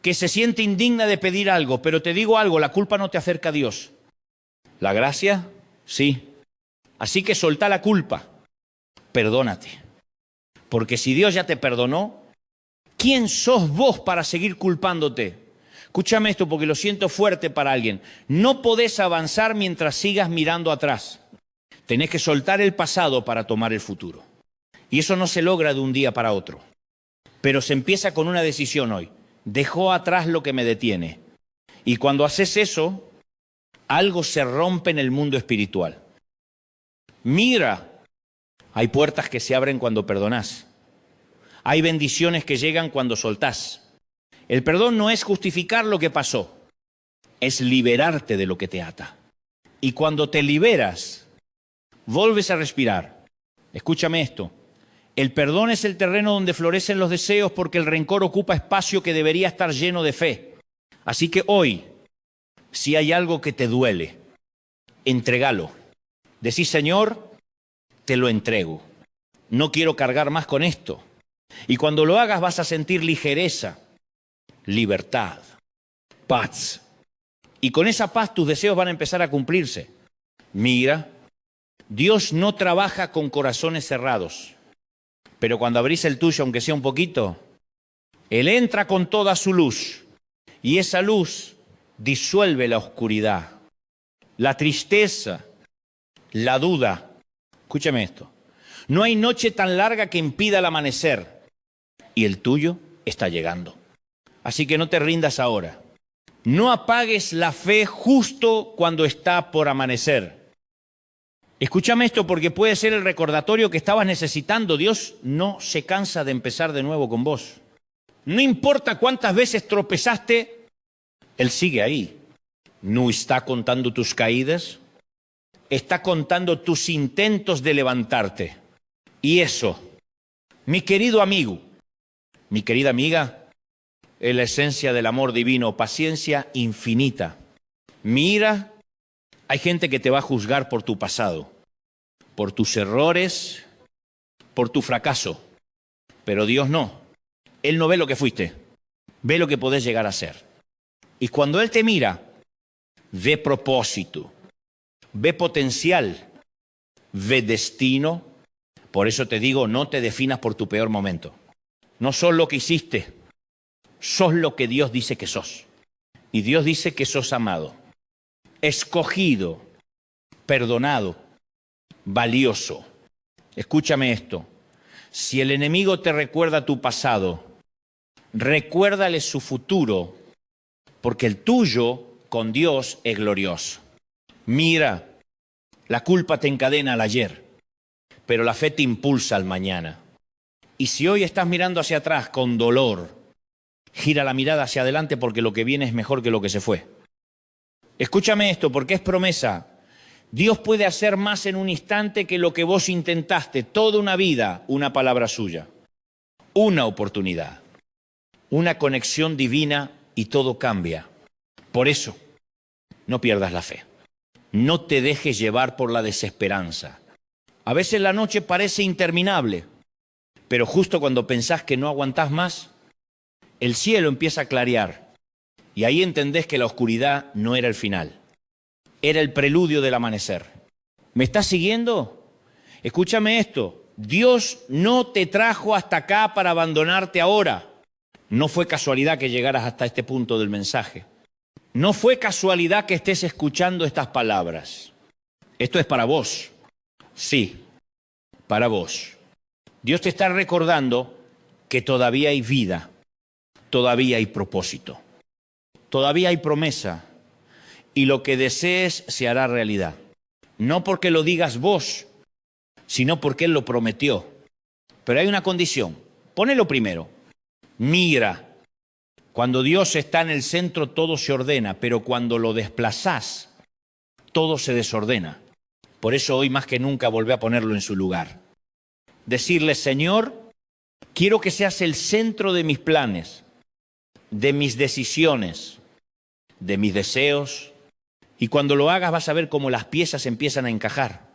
que se siente indigna de pedir algo, pero te digo algo, la culpa no te acerca a Dios. La gracia, sí. Así que soltá la culpa, perdónate. Porque si Dios ya te perdonó, ¿quién sos vos para seguir culpándote? Escúchame esto porque lo siento fuerte para alguien. No podés avanzar mientras sigas mirando atrás. Tenés que soltar el pasado para tomar el futuro. Y eso no se logra de un día para otro. Pero se empieza con una decisión hoy. Dejo atrás lo que me detiene. Y cuando haces eso, algo se rompe en el mundo espiritual. Mira, hay puertas que se abren cuando perdonás. Hay bendiciones que llegan cuando soltás. El perdón no es justificar lo que pasó, es liberarte de lo que te ata. Y cuando te liberas, vuelves a respirar. Escúchame esto, el perdón es el terreno donde florecen los deseos porque el rencor ocupa espacio que debería estar lleno de fe. Así que hoy, si hay algo que te duele, entrégalo. Decís, Señor, te lo entrego. No quiero cargar más con esto. Y cuando lo hagas vas a sentir ligereza, libertad, paz. Y con esa paz tus deseos van a empezar a cumplirse. Mira, Dios no trabaja con corazones cerrados. Pero cuando abrís el tuyo, aunque sea un poquito, Él entra con toda su luz. Y esa luz disuelve la oscuridad, la tristeza, la duda. Escúchame esto. No hay noche tan larga que impida el amanecer. Y el tuyo está llegando. Así que no te rindas ahora. No apagues la fe justo cuando está por amanecer. Escúchame esto porque puede ser el recordatorio que estabas necesitando. Dios no se cansa de empezar de nuevo con vos. No importa cuántas veces tropezaste, Él sigue ahí. No está contando tus caídas, está contando tus intentos de levantarte. Y eso, mi querido amigo, mi querida amiga, es la esencia del amor divino, paciencia infinita. Mira, hay gente que te va a juzgar por tu pasado, por tus errores, por tu fracaso. Pero Dios no. Él no ve lo que fuiste, ve lo que podés llegar a ser. Y cuando Él te mira, ve propósito, ve potencial, ve destino. Por eso te digo, no te definas por tu peor momento. No sos lo que hiciste, sos lo que Dios dice que sos. Y Dios dice que sos amado, escogido, perdonado, valioso. Escúchame esto. Si el enemigo te recuerda tu pasado, recuérdale su futuro, porque el tuyo con Dios es glorioso. Mira, la culpa te encadena al ayer, pero la fe te impulsa al mañana. Y si hoy estás mirando hacia atrás con dolor, gira la mirada hacia adelante porque lo que viene es mejor que lo que se fue. Escúchame esto porque es promesa. Dios puede hacer más en un instante que lo que vos intentaste toda una vida, una palabra suya, una oportunidad, una conexión divina y todo cambia. Por eso, no pierdas la fe. No te dejes llevar por la desesperanza. A veces la noche parece interminable, pero justo cuando pensás que no aguantás más, el cielo empieza a clarear y ahí entendés que la oscuridad no era el final, era el preludio del amanecer. ¿Me estás siguiendo? Escúchame esto, Dios no te trajo hasta acá para abandonarte ahora. No fue casualidad que llegaras hasta este punto del mensaje. No fue casualidad que estés escuchando estas palabras. Esto es para vos. Sí, para vos. Dios te está recordando que todavía hay vida, todavía hay propósito, todavía hay promesa y lo que desees se hará realidad. No porque lo digas vos, sino porque Él lo prometió. Pero hay una condición. Ponelo primero. Mira, cuando Dios está en el centro todo se ordena, pero cuando lo desplazás, todo se desordena. Por eso hoy más que nunca volvé a ponerlo en su lugar. Decirle, Señor, quiero que seas el centro de mis planes, de mis decisiones, de mis deseos. Y cuando lo hagas vas a ver cómo las piezas empiezan a encajar.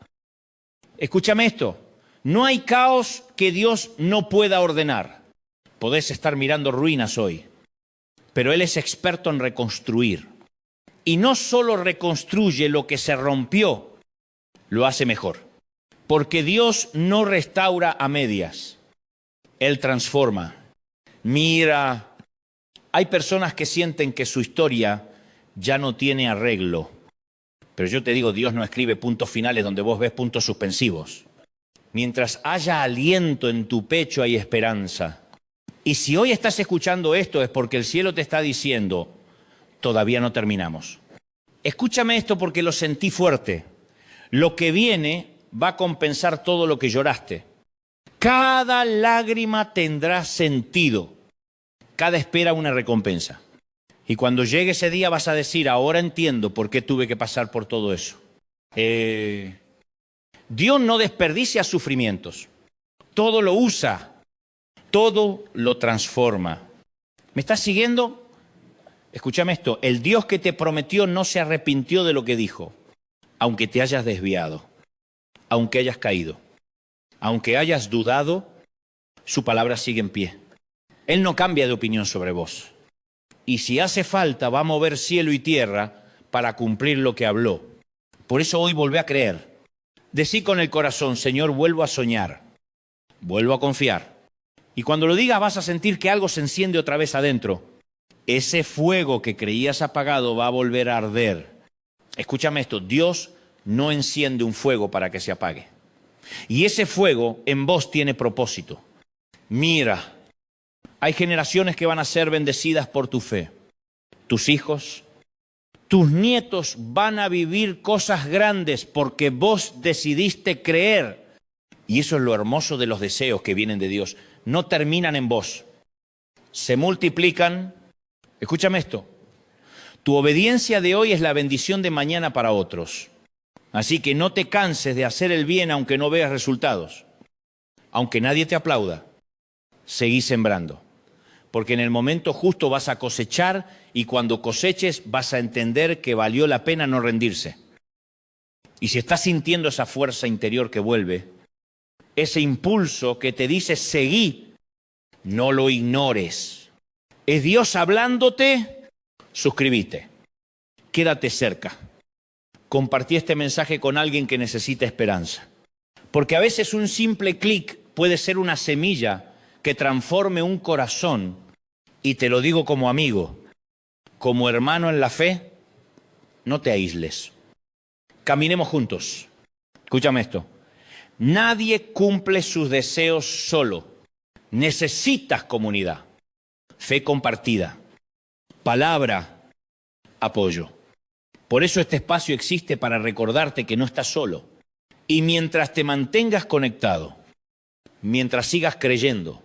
Escúchame esto, no hay caos que Dios no pueda ordenar. Podés estar mirando ruinas hoy, pero Él es experto en reconstruir. Y no solo reconstruye lo que se rompió, lo hace mejor. Porque Dios no restaura a medias, Él transforma. Mira, hay personas que sienten que su historia ya no tiene arreglo. Pero yo te digo, Dios no escribe puntos finales donde vos ves puntos suspensivos. Mientras haya aliento en tu pecho hay esperanza. Y si hoy estás escuchando esto es porque el cielo te está diciendo, todavía no terminamos. Escúchame esto porque lo sentí fuerte. Lo que viene va a compensar todo lo que lloraste. Cada lágrima tendrá sentido. Cada espera una recompensa. Y cuando llegue ese día vas a decir, ahora entiendo por qué tuve que pasar por todo eso. Dios no desperdicia sufrimientos. Todo lo usa. Todo lo transforma. ¿Me estás siguiendo? Escúchame esto. El Dios que te prometió no se arrepintió de lo que dijo. Aunque te hayas desviado. Aunque hayas caído. Aunque hayas dudado, su palabra sigue en pie. Él no cambia de opinión sobre vos. Y si hace falta, va a mover cielo y tierra para cumplir lo que habló. Por eso hoy volvé a creer. Decí con el corazón, Señor, vuelvo a soñar. Vuelvo a confiar. Y cuando lo digas vas a sentir que algo se enciende otra vez adentro. Ese fuego que creías apagado va a volver a arder. Escúchame esto, Dios no enciende un fuego para que se apague. Y ese fuego en vos tiene propósito. Mira, hay generaciones que van a ser bendecidas por tu fe. Tus hijos, tus nietos van a vivir cosas grandes porque vos decidiste creer. Y eso es lo hermoso de los deseos que vienen de Dios. No terminan en vos, se multiplican. Escúchame esto. Tu obediencia de hoy es la bendición de mañana para otros. Así que no te canses de hacer el bien aunque no veas resultados. Aunque nadie te aplauda, seguí sembrando. Porque en el momento justo vas a cosechar y cuando coseches vas a entender que valió la pena no rendirse. Y si estás sintiendo esa fuerza interior que vuelve, ese impulso que te dice seguí, no lo ignores. Es Dios hablándote, suscríbete. Quédate cerca. Compartí este mensaje con alguien que necesita esperanza. Porque a veces un simple clic puede ser una semilla que transforme un corazón. Y te lo digo como amigo, como hermano en la fe, no te aísles. Caminemos juntos. Escúchame esto. Nadie cumple sus deseos solo. Necesitas comunidad, fe compartida, palabra, apoyo. Por eso este espacio existe para recordarte que no estás solo. Y mientras te mantengas conectado, mientras sigas creyendo,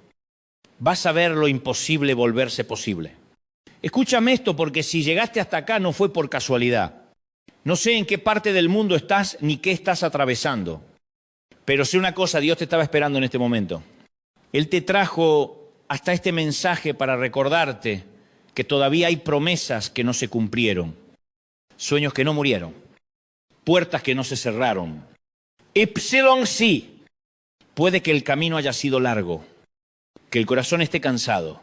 vas a ver lo imposible volverse posible. Escúchame esto porque si llegaste hasta acá no fue por casualidad. No sé en qué parte del mundo estás ni qué estás atravesando. Pero sé una cosa, Dios te estaba esperando en este momento. Él te trajo hasta este mensaje para recordarte que todavía hay promesas que no se cumplieron, sueños que no murieron, puertas que no se cerraron. Sí, puede que el camino haya sido largo, que el corazón esté cansado,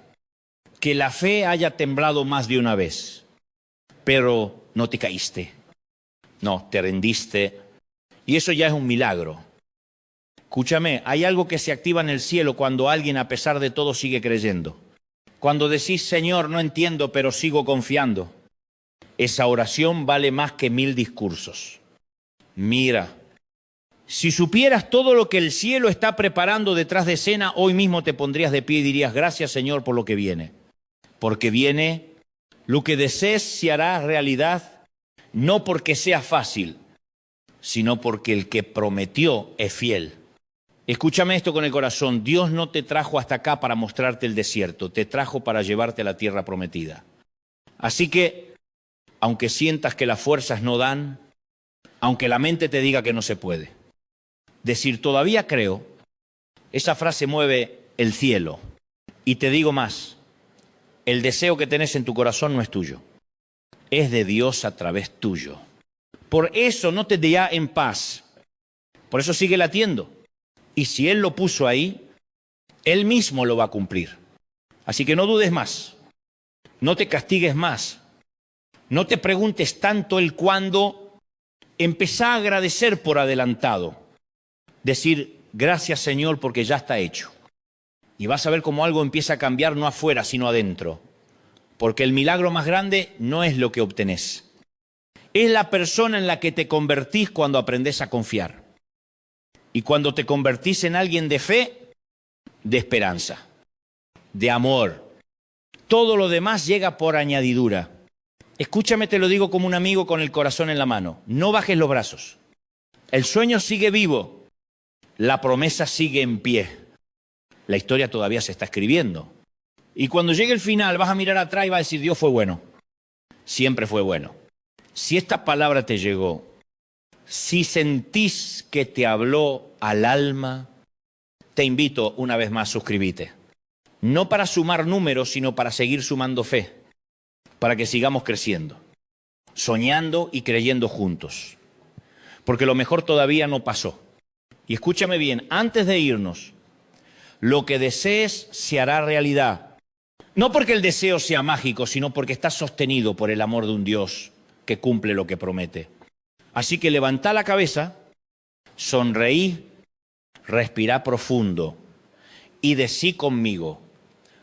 que la fe haya temblado más de una vez, pero no te caíste, no, te rendiste, y eso ya es un milagro. Escúchame, hay algo que se activa en el cielo cuando alguien a pesar de todo sigue creyendo. Cuando decís, Señor, no entiendo, pero sigo confiando. Esa oración vale más que 1000 discursos. Mira, si supieras todo lo que el cielo está preparando detrás de escena, hoy mismo te pondrías de pie y dirías, gracias Señor por lo que viene. Porque viene, lo que desees se hará realidad, no porque sea fácil, sino porque el que prometió es fiel. Escúchame esto con el corazón, Dios no te trajo hasta acá para mostrarte el desierto, te trajo para llevarte a la tierra prometida. Así que, aunque sientas que las fuerzas no dan, aunque la mente te diga que no se puede, decir todavía creo, esa frase mueve el cielo. Y te digo más, el deseo que tenés en tu corazón no es tuyo, es de Dios a través tuyo. Por eso no te deja en paz, por eso sigue latiendo. Y si Él lo puso ahí, Él mismo lo va a cumplir. Así que no dudes más, no te castigues más, no te preguntes tanto el cuándo, empezá a agradecer por adelantado. Decir, gracias Señor porque ya está hecho. Y vas a ver cómo algo empieza a cambiar no afuera sino adentro. Porque el milagro más grande no es lo que obtenés. Es la persona en la que te convertís cuando aprendés a confiar. Y cuando te convertís en alguien de fe, de esperanza, de amor. Todo lo demás llega por añadidura. Escúchame, te lo digo como un amigo con el corazón en la mano. No bajes los brazos. El sueño sigue vivo. La promesa sigue en pie. La historia todavía se está escribiendo. Y cuando llegue el final vas a mirar atrás y vas a decir, Dios fue bueno. Siempre fue bueno. Si esta palabra te llegó, si sentís que te habló al alma, te invito una vez más, suscríbete. No para sumar números, sino para seguir sumando fe. Para que sigamos creciendo, soñando y creyendo juntos. Porque lo mejor todavía no pasó. Y escúchame bien, antes de irnos, lo que desees se hará realidad. No porque el deseo sea mágico, sino porque está sostenido por el amor de un Dios que cumple lo que promete. Así que levantá la cabeza, sonreí, respirá profundo y decí conmigo,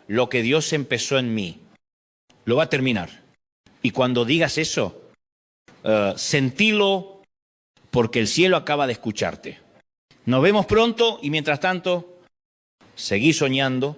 lo que Dios empezó en mí, lo va a terminar. Y cuando digas eso, sentílo porque el cielo acaba de escucharte. Nos vemos pronto y mientras tanto, seguí soñando,